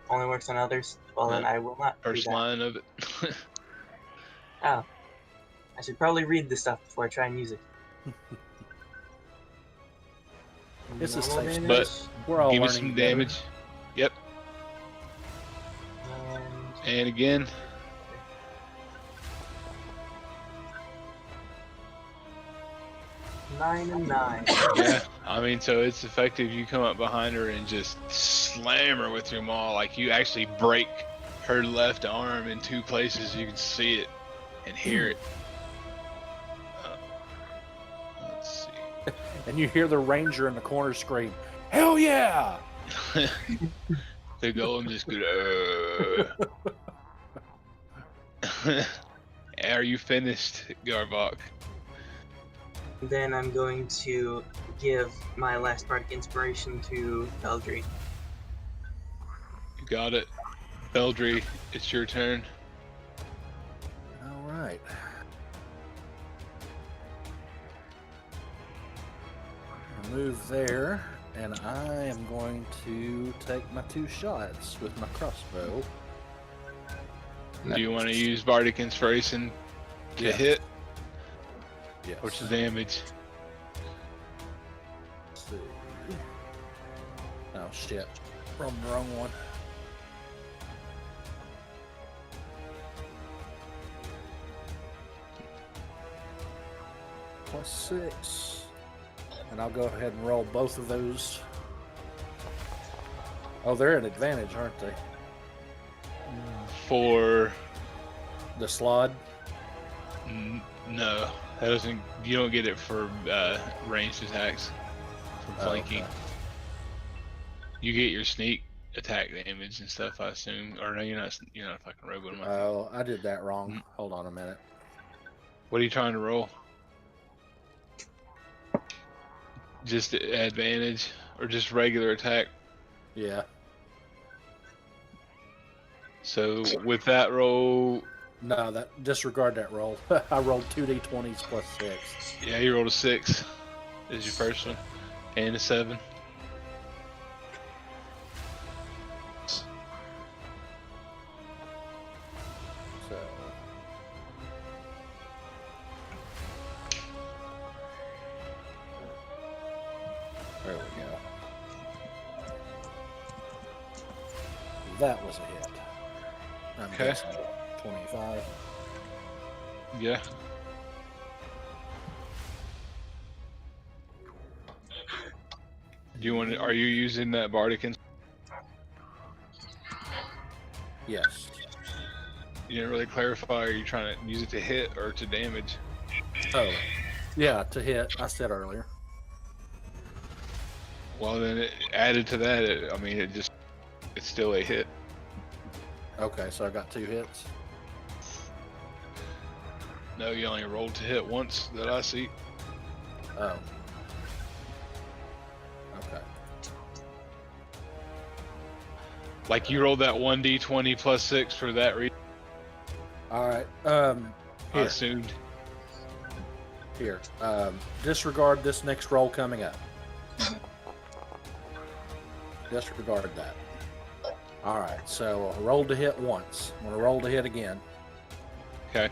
Only works on others? Well, then Yeah. I will not do First that. line of it. Oh. I should probably read this stuff before I try and use it. This is Normal safe, damage, We're all Give me learning some together. damage. Yep. and And again. 9 and 9. Yeah. I mean, so it's effective. You come up behind her and just slam her with your maul. Like you actually break her left arm in two places. You can see it and hear it. Let's see. And you hear the ranger in the corner scream, "Hell yeah!" The golem just goes. Are you finished, Garbok? Then I'm going to give my last bardic inspiration to Eldry. You got it. Beldry, it's your turn. All right. I'll move there, and I am going to take my 2 shots with my crossbow. Do you want to use Bardic Inspiration to Yeah. hit? Yes. What's the damage? Let's see. Oh shit! Wrong one. +6, and I'll go ahead and roll both of those. Oh, they're an advantage, aren't they? For The slod. no, that doesn't. You don't get it for ranged attacks from Oh, flanking. okay. You get your sneak attack damage and stuff, I assume. Or no, you're not. You're not a fucking robot. Am I? Oh, I did that wrong. Mm. Hold on a minute. What are you trying to roll? Just advantage or just regular attack? Yeah. So with that roll, No, that disregard that roll. I rolled 2d20s +6. yeah, you rolled a 6 is your first one, and a 7. So. There we go. That was a hit. I'm Okay. guessing 25. Yeah. Do you want? Are you using that Bardic? Yes. You didn't really clarify. Are you trying to use it to hit or to damage? Oh, yeah, to hit. I said earlier. Well, then added to that, I mean, it's still a hit. Okay, so I got 2 hits. No, you only rolled to hit once that I see. Oh. Like you rolled that 1d20 plus 6 for that reason, All right. I Here, assumed. here. Disregard this next roll coming up. Disregard that. All right. So I rolled to hit once. I'm gonna roll to hit again. Okay.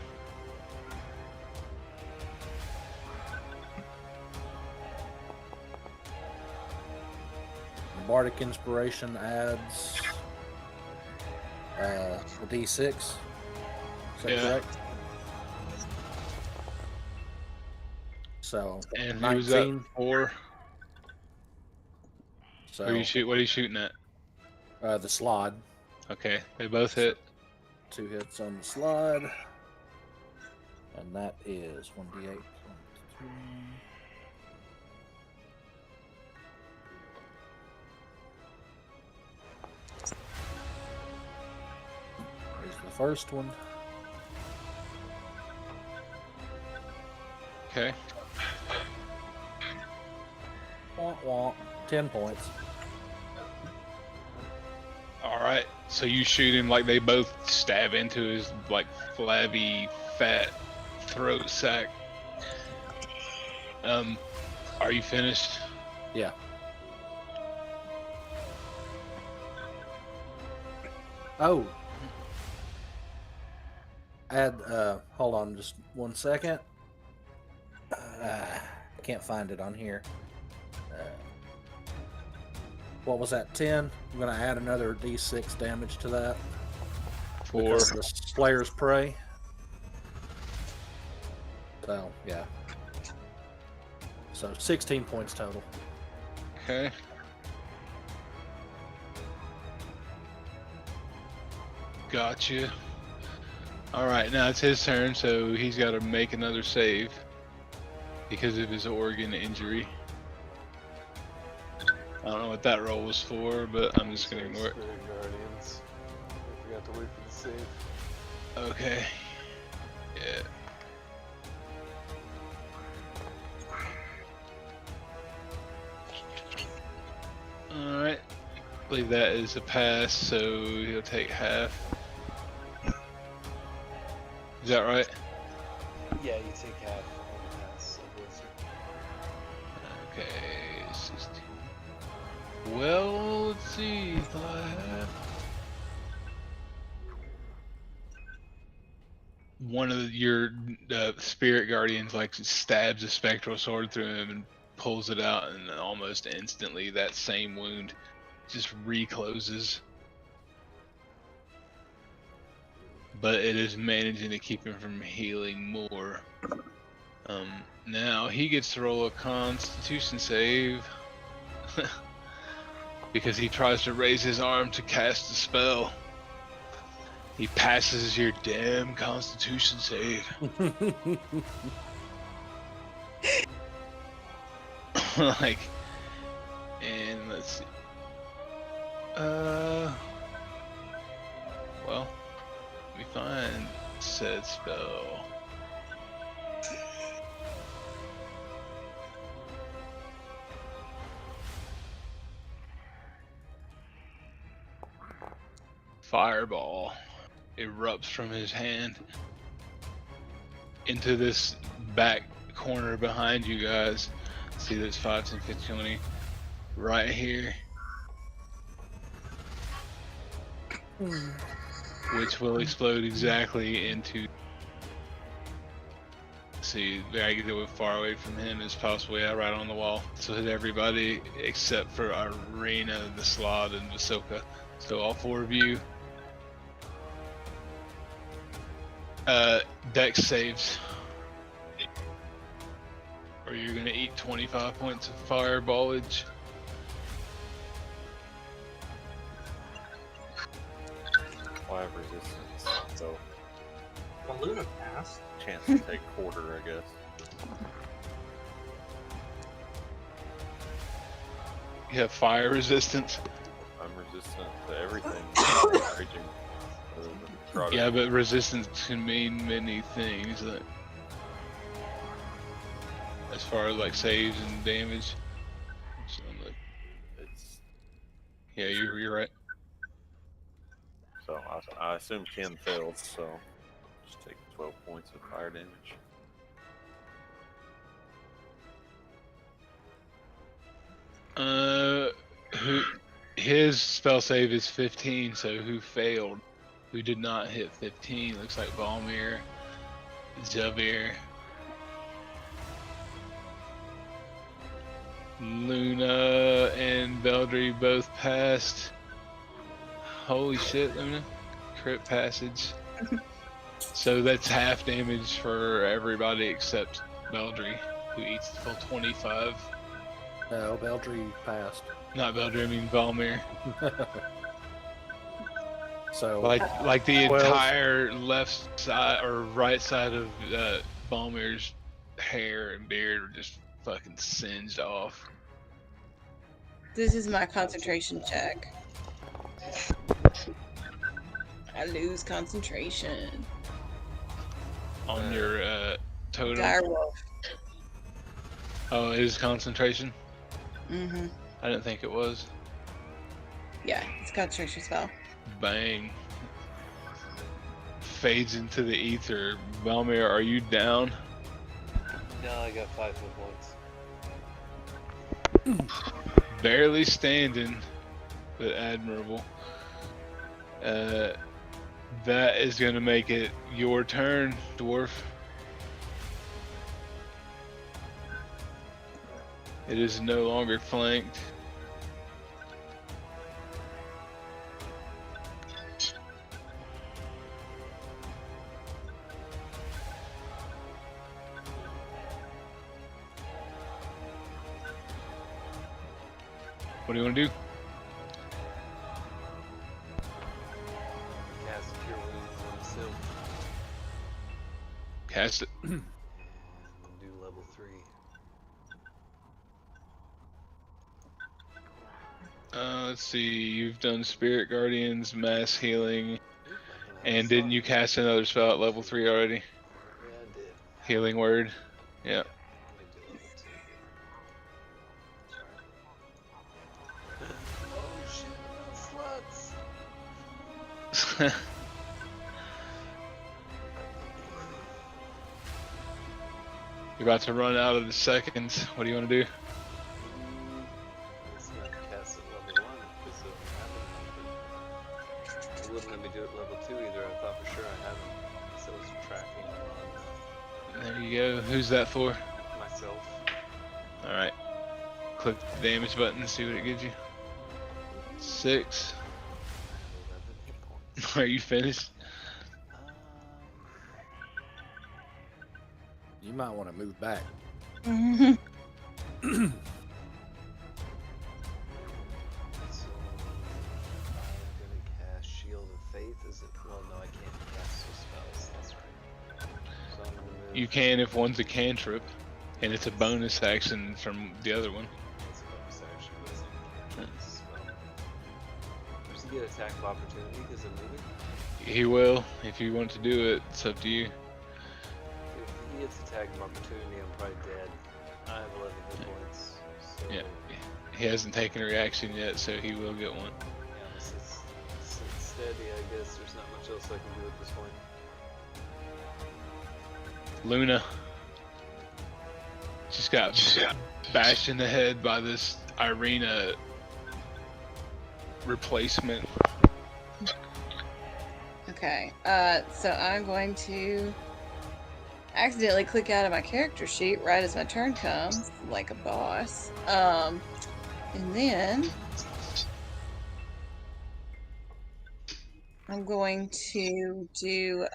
The Bardic Inspiration adds a D6. Is that Yeah. correct? So And who was that 19. for? So What are you shooting at? the slide. Okay, they both hit. 2 hits on the slide. And that is 1d8. 1, 2. Here's the first one. Okay. Womp womp. 10 points. All right. So you shoot him like they both stab into his like flabby, fat throat sack. Are you finished? Yeah. Oh. Add, hold on just 1 second. I can't find it on here. What was that, 10? I'm going to add another D6 damage to that. For Because of the Slayer's Prey. So, yeah. So, 16 points total. okay. Gotcha. All right, now it's his turn, so he's got to make another save because of his organ injury. I don't know what that roll was for, but I'm just gonna ignore it. Spirit Guardians. I forgot to wait for the save. Okay. Yeah. Alright. I believe that is a pass, so he'll take half. Is that right? Yeah, you take half on the pass. Okay, 16. Well, let's see. One of your spirit guardians like stabs a spectral sword through him and pulls it out, and almost instantly that same wound just recloses. But it is managing to keep him from healing more. Now he gets to roll a Constitution save because he tries to raise his arm to cast a spell. He passes your damn Constitution save. Like, and let's see. Well, let me find said spell. Fireball erupts from his hand into this back corner behind you guys. See, that's 5, 10, 15, 20 right here, which will explode exactly into. See, I get it as far away from him as possible. Yeah, right on the wall. So hit everybody except for Irina, the Slod, and Vasilka. So all 4 of you. Dex saves, or you're gonna eat 25 points of fireballage. Well, I have resistance, so Well, Luna passed. chance to take quarter, I guess. You have fire resistance. I'm resistant to everything. Raging. Other than Grotto. Yeah, but resistance can mean many things. Like, as far as like saves and damage. So, like, It's yeah, you're right. So I assume Ken failed, so just take 12 points of fire damage. Who? His spell save is 15. So who failed? Who did not hit 15? Looks like Balmir, Javir, Luna, and Beldry both passed. Holy shit, Luna! Crit passage. So that's half damage for everybody except Beldry, who eats the full 25. No, Beldry passed. Not Beldry, I mean Balmir. So Like the 12. entire left side or right side of Balmir's hair and beard were just fucking singed off. This is my concentration check. I lose concentration. On your totem. Direwolf. Oh, it is concentration? Mm-hmm. I didn't think it was. Yeah, it's a concentration spell. Bang. Fades into the ether. Balmir, are you down? No, I got 5 hit points. Barely standing, but admirable. That is going to make it your turn, dwarf. It is no longer flanked. What do you want to do? Cast Cure Wounds on Silk Cast it. and do level 3. Let's see. You've done Spirit Guardians, Mass Healing, Oop, I and didn't you cast another spell at level 3 already? Yeah, I did. Healing Word. Yeah. Let me do level 2. Oh shit, sluts! You're about to run out of the seconds. What do you want to do? It's not cast at level 1 because it happened. It wouldn't let me do it level 2 either. I thought for sure I had them. So it's tracking There you go. Who's that for? on myself. Alright. Click the damage button and see what it gives you. 6. I have 11 hit points. Are you finished? You might want to move back. Mm-hmm. So I'm gonna cast Shield of Faith. Is it? Well, no, I can't cast those spells. That's right. So I'm gonna move. You can if one's a cantrip, and it's a bonus action from the other one. It's a bonus action, but it's not a cantrip. It's a spell. Does he get attack of opportunity because I'm moving? He will. If you want to do it, it's up to you. If he gets attack of opportunity, I'm probably dead. I have 11 hit points. So Yeah. He hasn't taken a reaction yet, so he will get one. yeah, this is steady. I guess there's not much else I can do at this point. Luna just got bashed in the head by this Irina replacement. Okay, so I'm going to accidentally click out of my character sheet right as my turn comes, like a boss. And then I'm going to do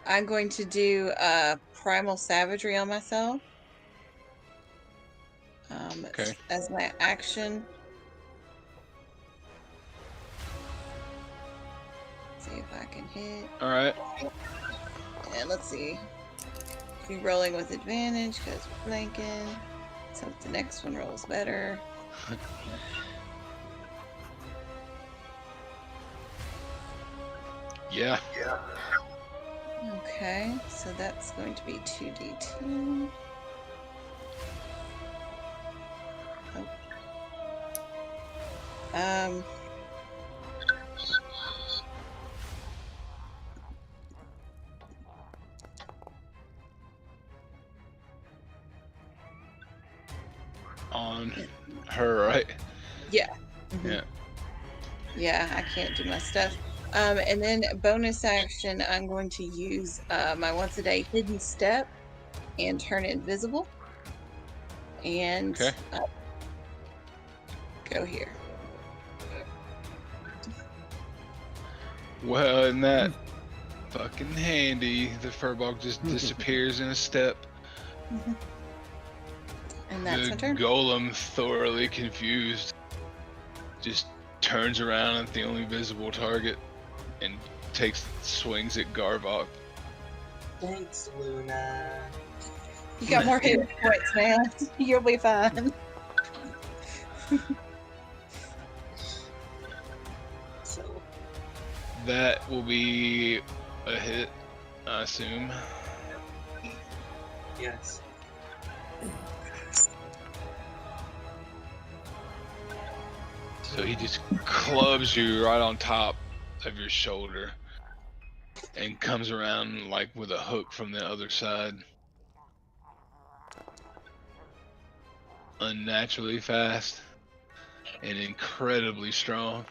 I'm going to do Primal Savagery on myself. Okay. As my action. See if I can hit. Alright. And let's see. Be rolling with advantage because we're flanking. So the next one rolls better. Yeah. Okay, so that's going to be 2d2. Um, On her, right? yeah. Mhm. Yeah. Yeah, I can't do my stuff. And then bonus action, I'm going to use my once a day hidden step and turn invisible. And Okay. go here. Well, isn't that fucking handy? The furball just disappears in a step. And that's The my turn. golem, thoroughly confused, just turns around at the only visible target and takes swings at Garvok. Thanks, Luna. You got more hit points, man. You'll be fine. So, That will be a hit, I assume. yes. So he just clubs you right on top of your shoulder and comes around like with a hook from the other side. Unnaturally fast and incredibly strong.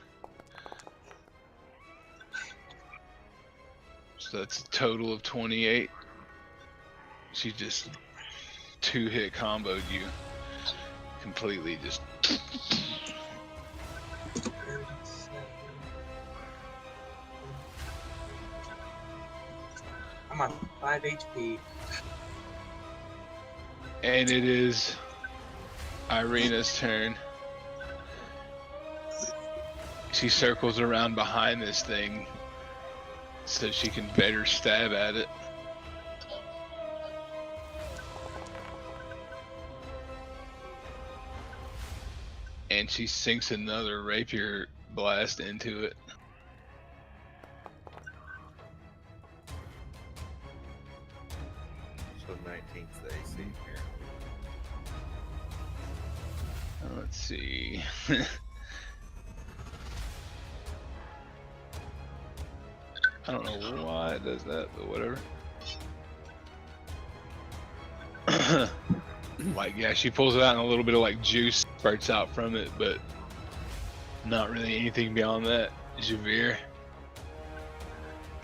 So that's a total of 28. She just 2-hit comboed you completely. Just I'm on 5 HP. and it is Irina's turn. She circles around behind this thing so she can better stab at it. And she sinks another rapier blast into it. So 19's the AC here. Let's see. I don't know why it does that, but whatever. Like, yeah, she pulls it out and a little bit of like juice spurts out from it, but not really anything beyond that. Javir.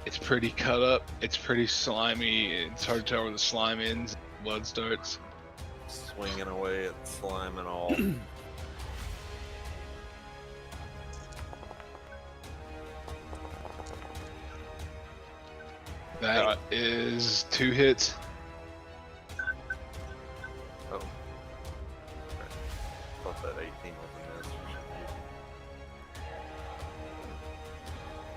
It's pretty cut up. It's pretty slimy. It's hard to tell where the slime ends. Blood starts. Swinging away at slime and all. That is 2 hits. Oh. Okay. Thought that 18 was a miss or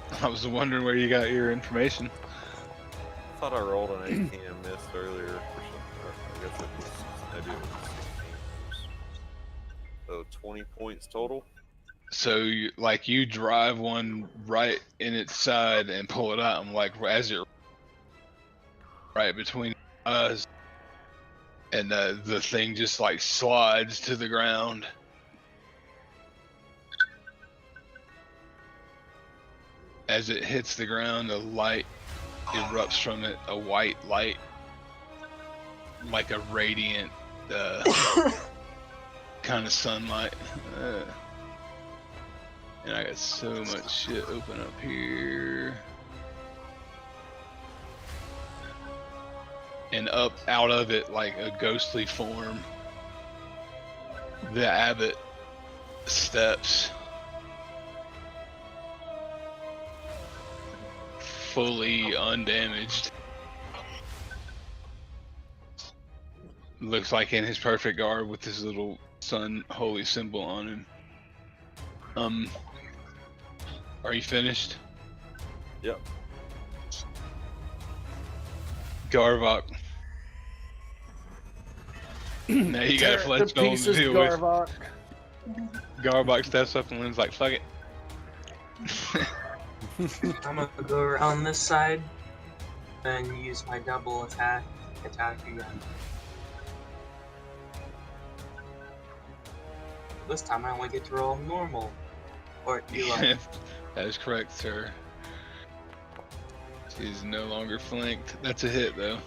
something. I was wondering where you got your information. I thought I rolled an 18 and missed earlier for something. I guess it was, maybe it was 16. So 20 points total. So you drive one right in its side and pull it out, and like as it right between us, and the thing just like slides to the ground. As it hits the ground, a light erupts from it, a white light, like a radiant kind of sunlight. And I got so much shit open up here. And up out of it, like a ghostly form, the abbot steps, fully undamaged. Looks like in his perfect garb with his little sun holy symbol on him. Are you finished? Yep. Garvok. Now you got a flesh stone to deal with. Garvok. Garvok steps up and Lynn's like, fuck it. I'm gonna go around this side and use my double attack again. This time I only get to roll normal. Or you lied. That is correct, sir. She's no longer flanked. That's a hit, though.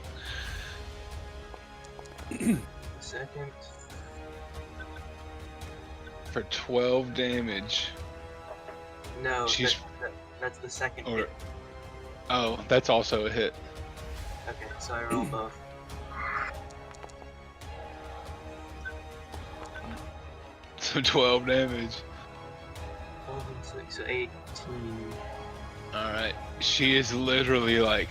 Second. For 12 damage. No, She's- that's the second Or, hit. oh, that's also a hit. Okay, so I roll both. So 12 damage. 12 and 6, so 18. Alright. She is literally like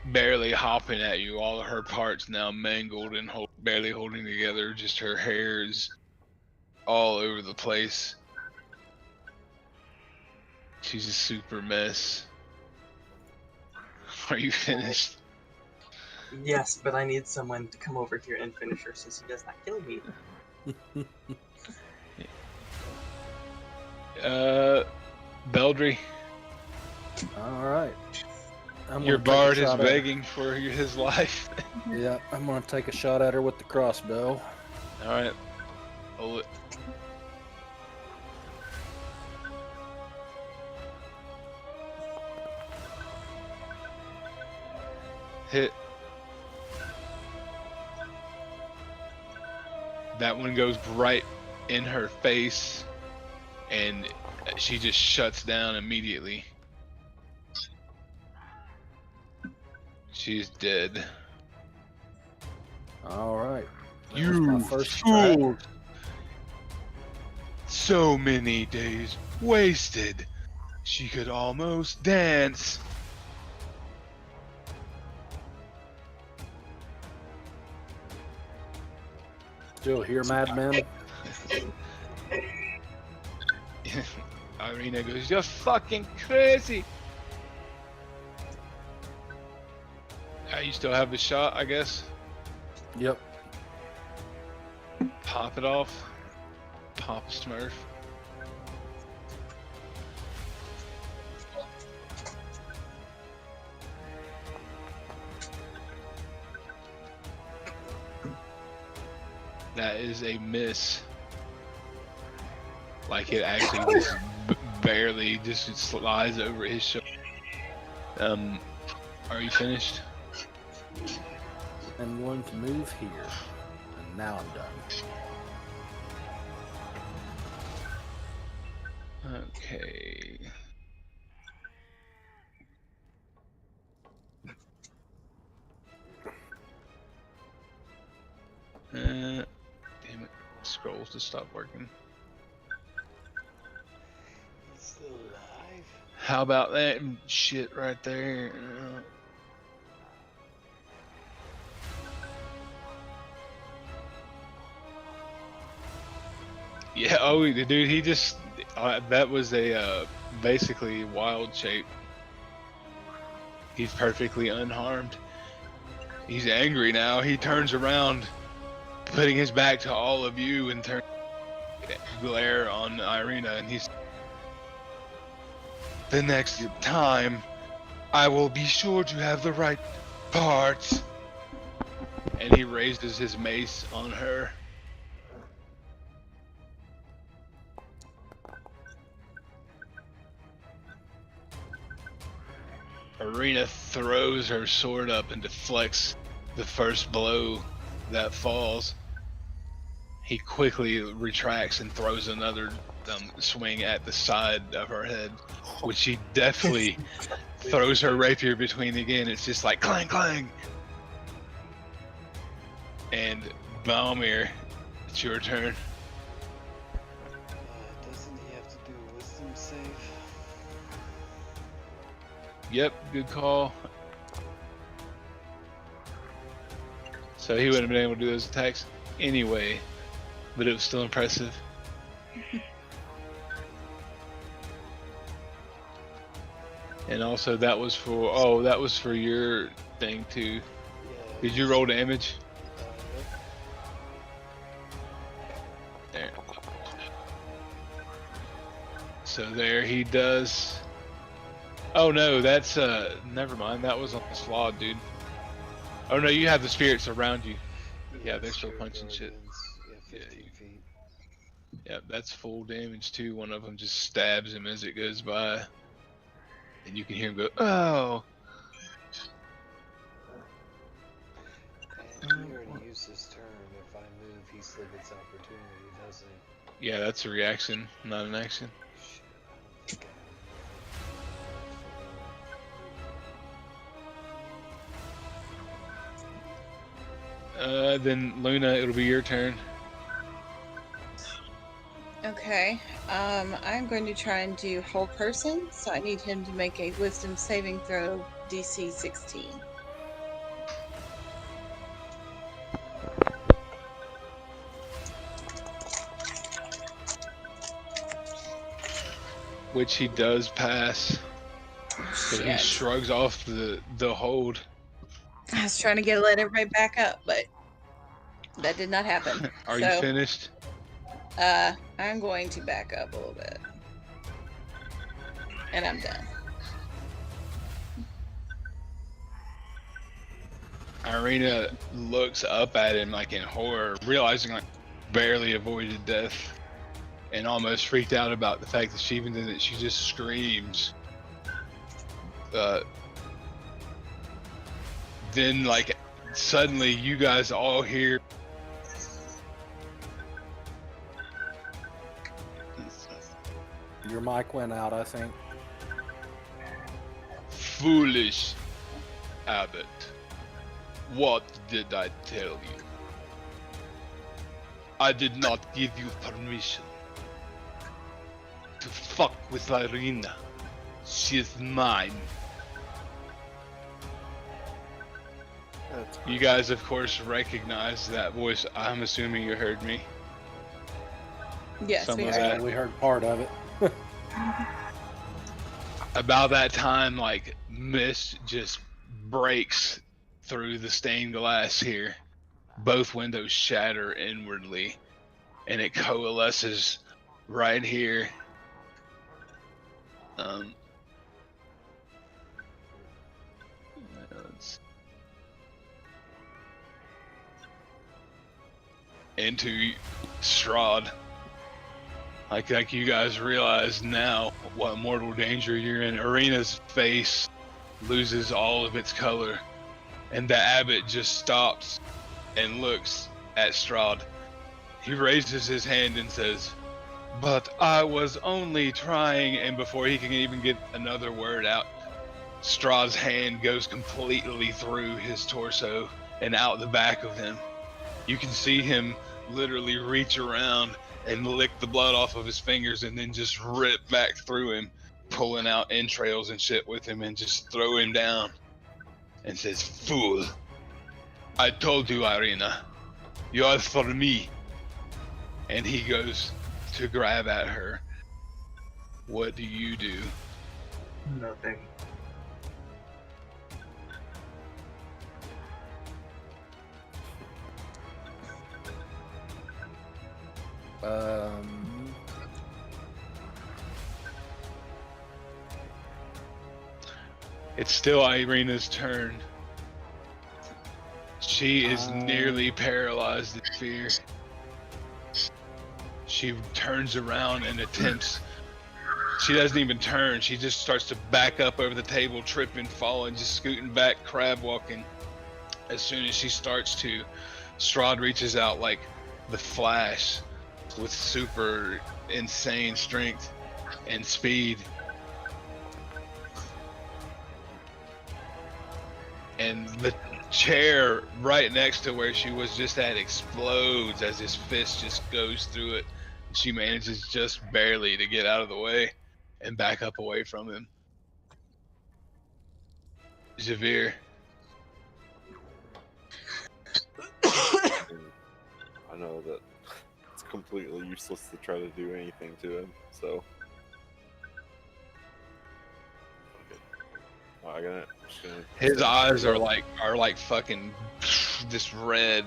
barely hopping at you. All of her parts now mangled and barely holding together. Just her hair is all over the place. She's a super mess. Are you finished? Yes, but I need someone to come over here and finish her since he does not kill me. Beldry, All right. I'm your gonna take a bard is shot at her. begging for his life. Yeah, I'm gonna take a shot at her with the crossbow. Alright. Hold it. Hit. That one goes right in her face, and she just shuts down immediately. She's dead. All right. That was You my first strike. fool! So many days wasted. She could almost dance. Still here, madman? Irina goes, "You're fucking crazy." You still have the shot, I guess. Yep. Pop it off. Pop a Smurf. That is a miss. Like it actually just barely just slides over his shoulder. Are you finished? I'm going to move here. And now I'm done. Okay. Damn it. Scrolls to stop working. He's still alive. How about that shit right there? Yeah, oh, dude, he just, that was a, basically wild shape. He's perfectly unharmed. He's angry now. He turns around, putting his back to all of you and turns glare on Irina, and he's, "The next time, I will be sure to have the right parts." And he raises his mace on her. Irina throws her sword up and deflects the first blow that falls. He quickly retracts and throws another swing at the side of her head, which she deftly throws her rapier between again. It's just like clang, clang. And Balmir, it's your turn. Doesn't he have to do a wisdom save? Yep, good call. So he wouldn't have been able to do those attacks anyway, but it was still impressive. And also that was for, that was for your thing too. Yeah. Did you roll damage? There. So there he does. Oh no, that's never mind. That was on the slot, dude. Oh no, you have the spirits around you. Yeah, they're still punching shit. Yeah, 15 feet. Yep, that's full damage too. One of them just stabs him as it goes by. And you can hear him go, oh! And he already used his turn. If I move, he still gets opportunity, doesn't he? Yeah, that's a reaction, not an action. Shit, I don't think I have Then Luna, it'll be your turn. Okay. I'm going to try and do whole person, so I need him to make a wisdom saving throw DC 16. Which he does pass. So he Shit. shrugs off the hold. I was trying to let everybody back up, but that did not happen. Are so, you finished? I'm going to back up a little bit. And I'm done. Irina looks up at him like in horror, realizing like barely avoided death, and almost freaked out about the fact that she even did it. She just screams. Then like suddenly you guys all hear Your mic went out, I think. foolish Abbott. What did I tell you? I did not give you permission to fuck with Irina. She is mine. You guys, of course, recognize that voice. I'm assuming you heard me. Yes, Some we of are. that. We heard part of it. About that time, like, mist just breaks through the stained glass here. Both windows shatter inwardly, and it coalesces right here. Into Strahd. Like you guys realize now what mortal danger you're in. Irina's face loses all of its color, and the abbot just stops and looks at Strahd. He raises his hand and says, "But I was only trying," and before he can even get another word out, Strahd's hand goes completely through his torso and out the back of him. You can see him literally reach around and lick the blood off of his fingers and then just rip back through him, pulling out entrails and shit with him, and just throw him down and says, "Fool, I told you, Irina, you are for me." And he goes to grab at her. What do you do? Nothing. It's still Irina's turn. She is nearly paralyzed in fear. She turns around and attempts. She doesn't even turn. She just starts to back up over the table, tripping, falling, just scooting back, crab walking. As soon as she starts to, Strahd reaches out like the Flash with super insane strength and speed. And the chair right next to where she was just at explodes as his fist just goes through it. She manages just barely to get out of the way and back up away from him. Javier. I know that it's completely useless to try to do anything to him, so. Okay. His eyes are like fucking this red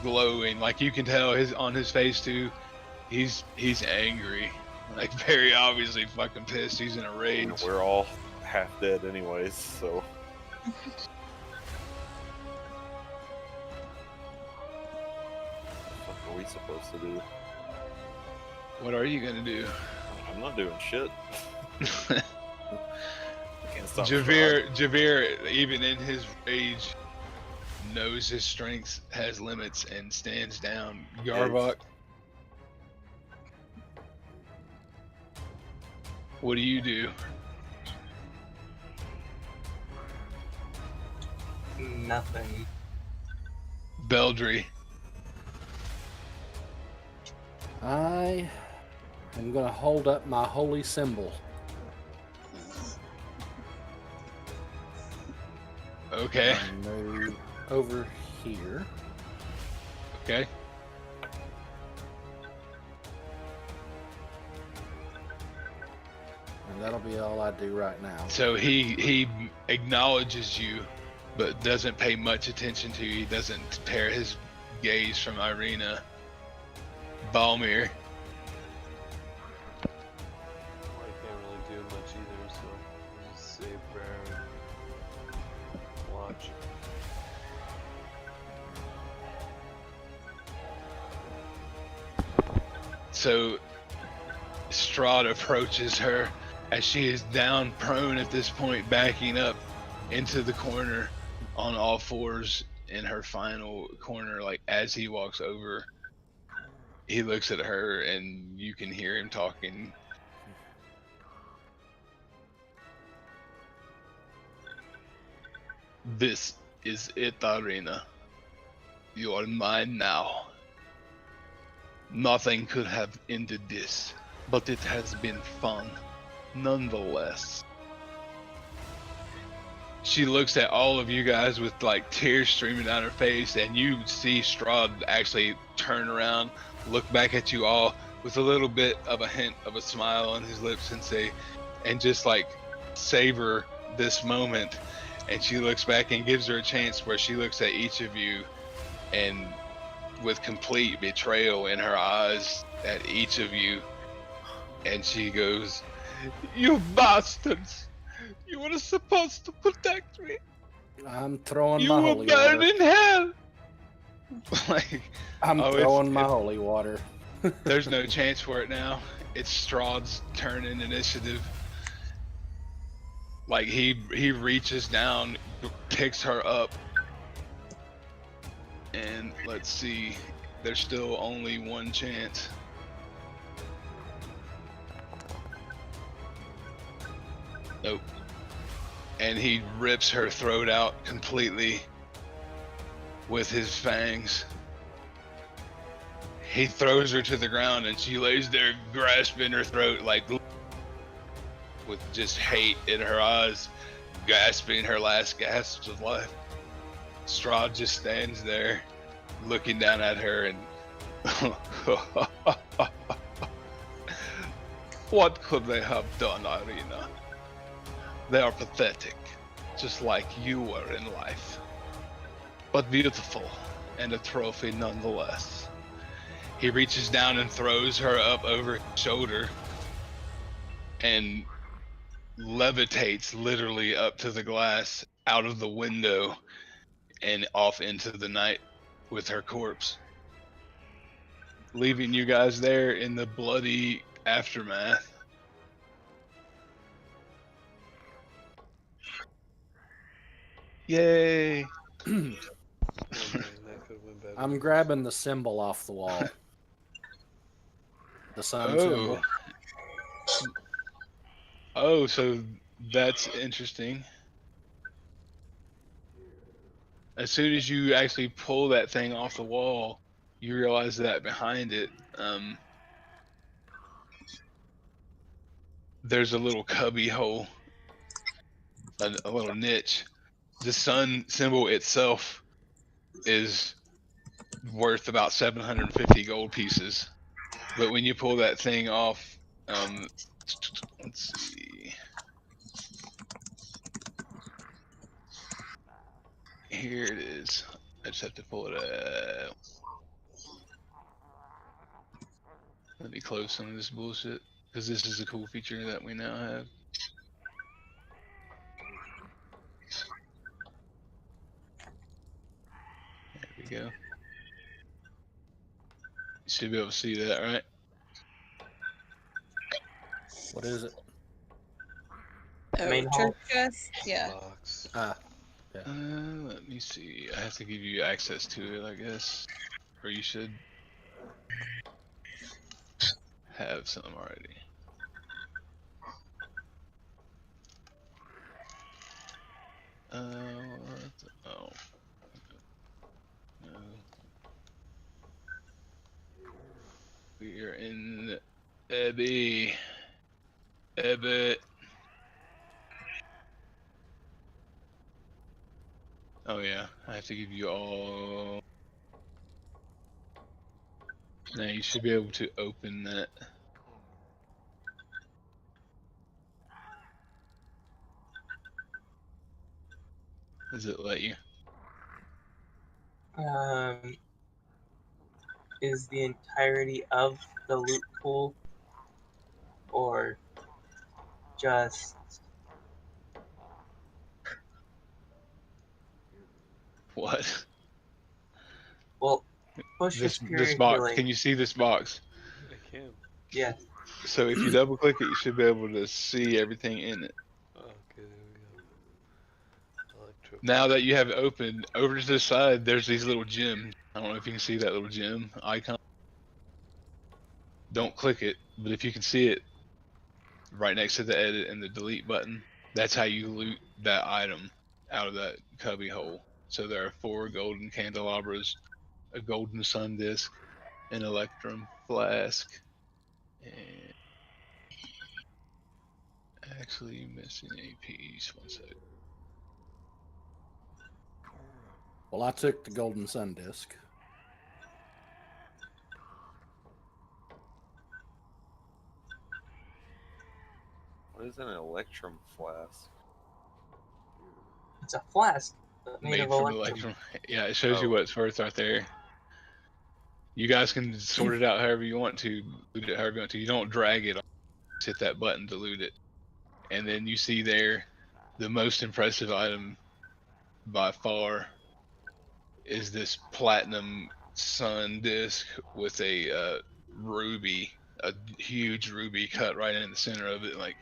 glowing. Like you can tell on his face too. He's angry. Like very obviously fucking pissed. He's in a rage. We're all half dead anyways, so. What are we supposed to do? What are you gonna do? I'm not doing shit. Can't stop Javir, even in his rage, knows his strength has limits and stands down. Garvok, what do you do? Nothing. Beldry, I am going to hold up my holy symbol. okay, And move over here. okay. And that'll be all I do right now. So he acknowledges you, but doesn't pay much attention to you. He doesn't tear his gaze from Irina. Balmir, I can't really do much either, so I'll just say a prayer and watch. so Strahd approaches her as she is down prone at this point, backing up into the corner on all fours in her final corner. Like as he walks over, he looks at her and you can hear him talking. This is it, Irina. You are mine now. Nothing could have ended this, but it has been fun, nonetheless. She looks at all of you guys with like tears streaming down her face, and you see Strahd actually turn around, look back at you all with a little bit of a hint of a smile on his lips and say, and just like savor this moment. And she looks back and gives her a chance where she looks at each of you and with complete betrayal in her eyes at each of you. And she goes, "You bastards! You were supposed to protect me. I'm throwing You my will holy burn water. in hell." Like, I'm oh, throwing my holy water. there's no chance for it now. It's Strahd's turn in initiative. Like he reaches down, picks her up, and let's see. There's still only one chance. Nope. And he rips her throat out completely with his fangs. He throws her to the ground and she lays there grasping her throat like with just hate in her eyes, gasping her last gasps of life. Strahd just stands there looking down at her and what could they have done, Irina? They are pathetic, just like you were in life. But beautiful, and a trophy nonetheless. He reaches down and throws her up over his shoulder and levitates literally up to the glass, out of the window, and off into the night with her corpse, leaving you guys there in the bloody aftermath. Yay! Oh, man, that could have been better. I'm grabbing the symbol off the wall. The sun symbol. Oh, so that's interesting. As soon as you actually pull that thing off the wall, you realize that behind it, there's a little cubby hole, a little niche. The sun symbol itself is worth about 750 gold pieces. But when you pull that thing off, let's see. Here it is. I just have to pull it out. Let me close some of this bullshit, because this is a cool feature that we now have. There we go. You should be able to see that, right? What is it? Oh, Main treasure hall? chest? Yeah. Box. Ah, Let me see. I have to give you access to it, I guess. Or you should have some already. Oh. No. We are in Abbey. Abbey. Oh yeah, I have to give you all. Now you should be able to open that. Does it let you? Is the entirety of the loot pool, or just What? well, push This superior box. healing? Can you see this box? I can. Yes. So if you double click it, you should be able to see everything in it. Okay, there we go. Electro. Now that you have it open, over to the side, there's these little gems. I don't know if you can see that little gem icon. Don't click it, but if you can see it right next to the edit and the delete button, that's how you loot that item out of that cubby hole. So there are 4 golden candelabras, a golden sun disk, an electrum flask, and actually missing a piece. One sec. well, I took the golden sun disc. What is an electrum flask? It's a flask made Made of from electrum. electrum. Yeah, it shows you Oh. what it's worth right there. You guys can sort it out however you want to, loot it however you want to. You don't drag it, just hit that button to loot it. And then you see there, the most impressive item by far is this platinum sun disc with a ruby, a huge ruby cut right in the center of it. Like,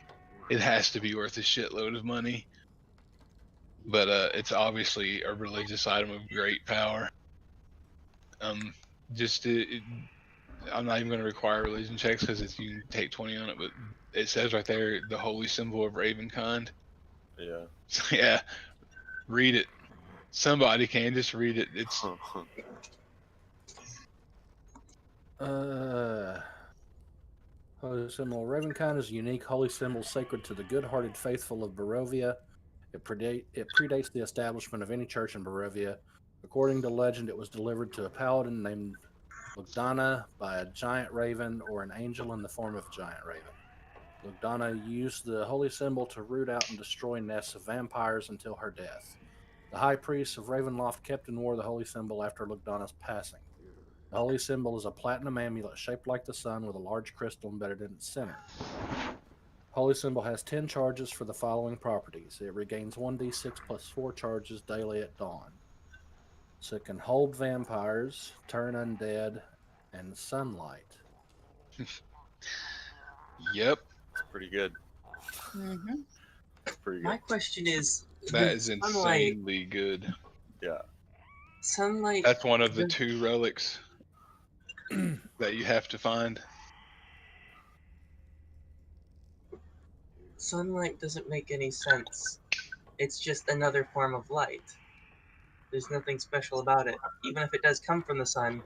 it has to be worth a shitload of money. But it's obviously a religious item of great power. I'm not even going to require religion checks because you can take 20 on it, but it says right there the holy symbol of Ravenkind. Yeah. So yeah, read it. Somebody can just read it. It's Holy symbol Ravenkind is a unique holy symbol sacred to the good-hearted faithful of Barovia. It predates the establishment of any church in Barovia. According to legend, it was delivered to a paladin named Lugdana by a giant raven or an angel in the form of a giant raven. Lugdana used the holy symbol to root out and destroy nests of vampires until her death. The high priest of Ravenloft kept and wore the holy symbol after Lugdana's passing. The holy symbol is a platinum amulet shaped like the sun with a large crystal embedded in its center. Holy symbol has 10 charges for the following properties. It regains 1d6 plus 4 charges daily at dawn. So it can hold vampires, turn undead, and sunlight. yep, It's pretty good. Mm-hmm. It's pretty My good. question is, that does is sunlight, insanely good. Yeah. sunlight, That's one of the does- 2 relics that you have to find. sunlight doesn't make any sense. It's just another form of light. There's nothing special about it. Even if it does come from the sun,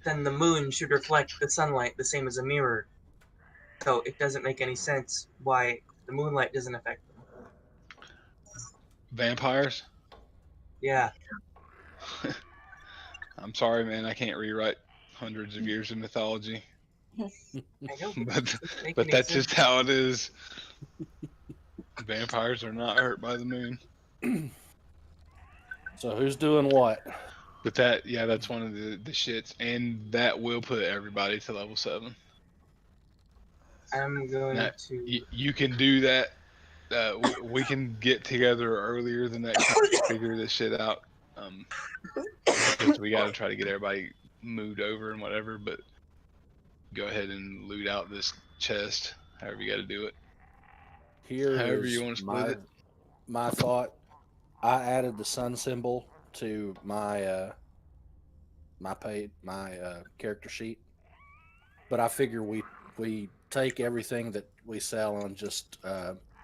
then the moon should reflect the sunlight the same as a mirror. So it doesn't make any sense why the moonlight doesn't affect them. Vampires? Yeah. I'm sorry, man. I can't rewrite hundreds of years of mythology. I know, but doesn't make but any that's sense. just how it is. Vampires are not hurt by the moon. So who's doing what? But that's one of the shits, and that will put everybody to level 7. I'm going Now, to. you can do that. We can get together earlier than that to figure this shit out. Because we got to try to get everybody moved over and whatever. But go ahead and loot out this chest. However you got to do it. Here However is you want to split it. my thought. I added the sun symbol to my character sheet, but I figure we take everything that we sell and just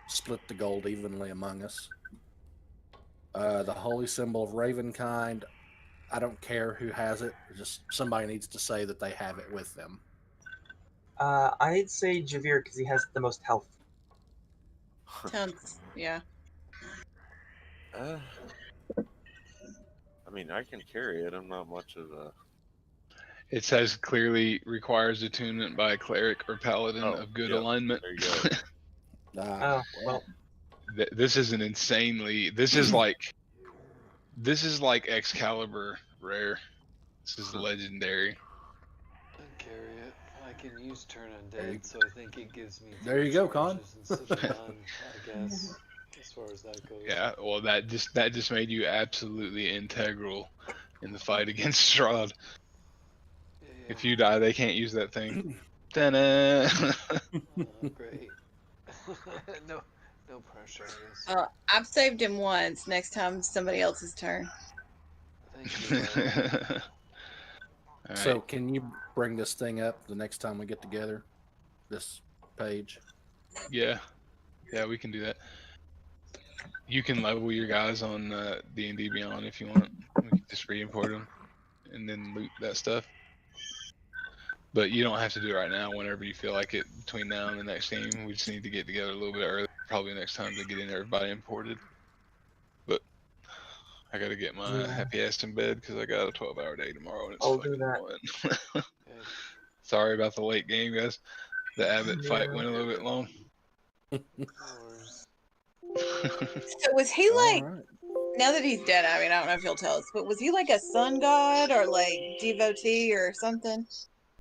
split the gold evenly among us. The holy symbol of Ravenkind, I don't care who has it. Just somebody needs to say that they have it with them. I'd say Javier because he has the most health. Tons. Yeah. I mean, I can carry it. I'm not much of a. It says clearly requires attunement by a cleric or paladin of good alignment. There you go. Oh, well. This is an insanely. This is like Excalibur rare. This is legendary. I'd carry it. I can use turn There you- undead, so I think it gives me. There you go, Con. charges instead of none, I guess, as far as that goes. Yeah, well, that just made you absolutely integral in the fight against Strahd. Yeah. If you die, they can't use that thing. Ta-da! Great. no pressure, I guess. I've saved him once. Next time, somebody else's turn. Thank you. All So right. can you bring this thing up the next time we get together? This page. Yeah, we can do that. You can level your guys on D&D Beyond if you want. We can just re-import them and then loot that stuff. But you don't have to do it right now. Whenever you feel like it, between now and the next game, we just need to get together a little bit early, probably next time, to get everybody imported. But I got to get my happy ass in bed because I got a 12-hour day tomorrow and it's I'll do fucking that. fun. Sorry about the late game, guys. The Abbott fight went a little bit long. So was he like? All right. Now that he's dead, I mean, I don't know if he'll tell us, but was he like a sun god or like devotee or something?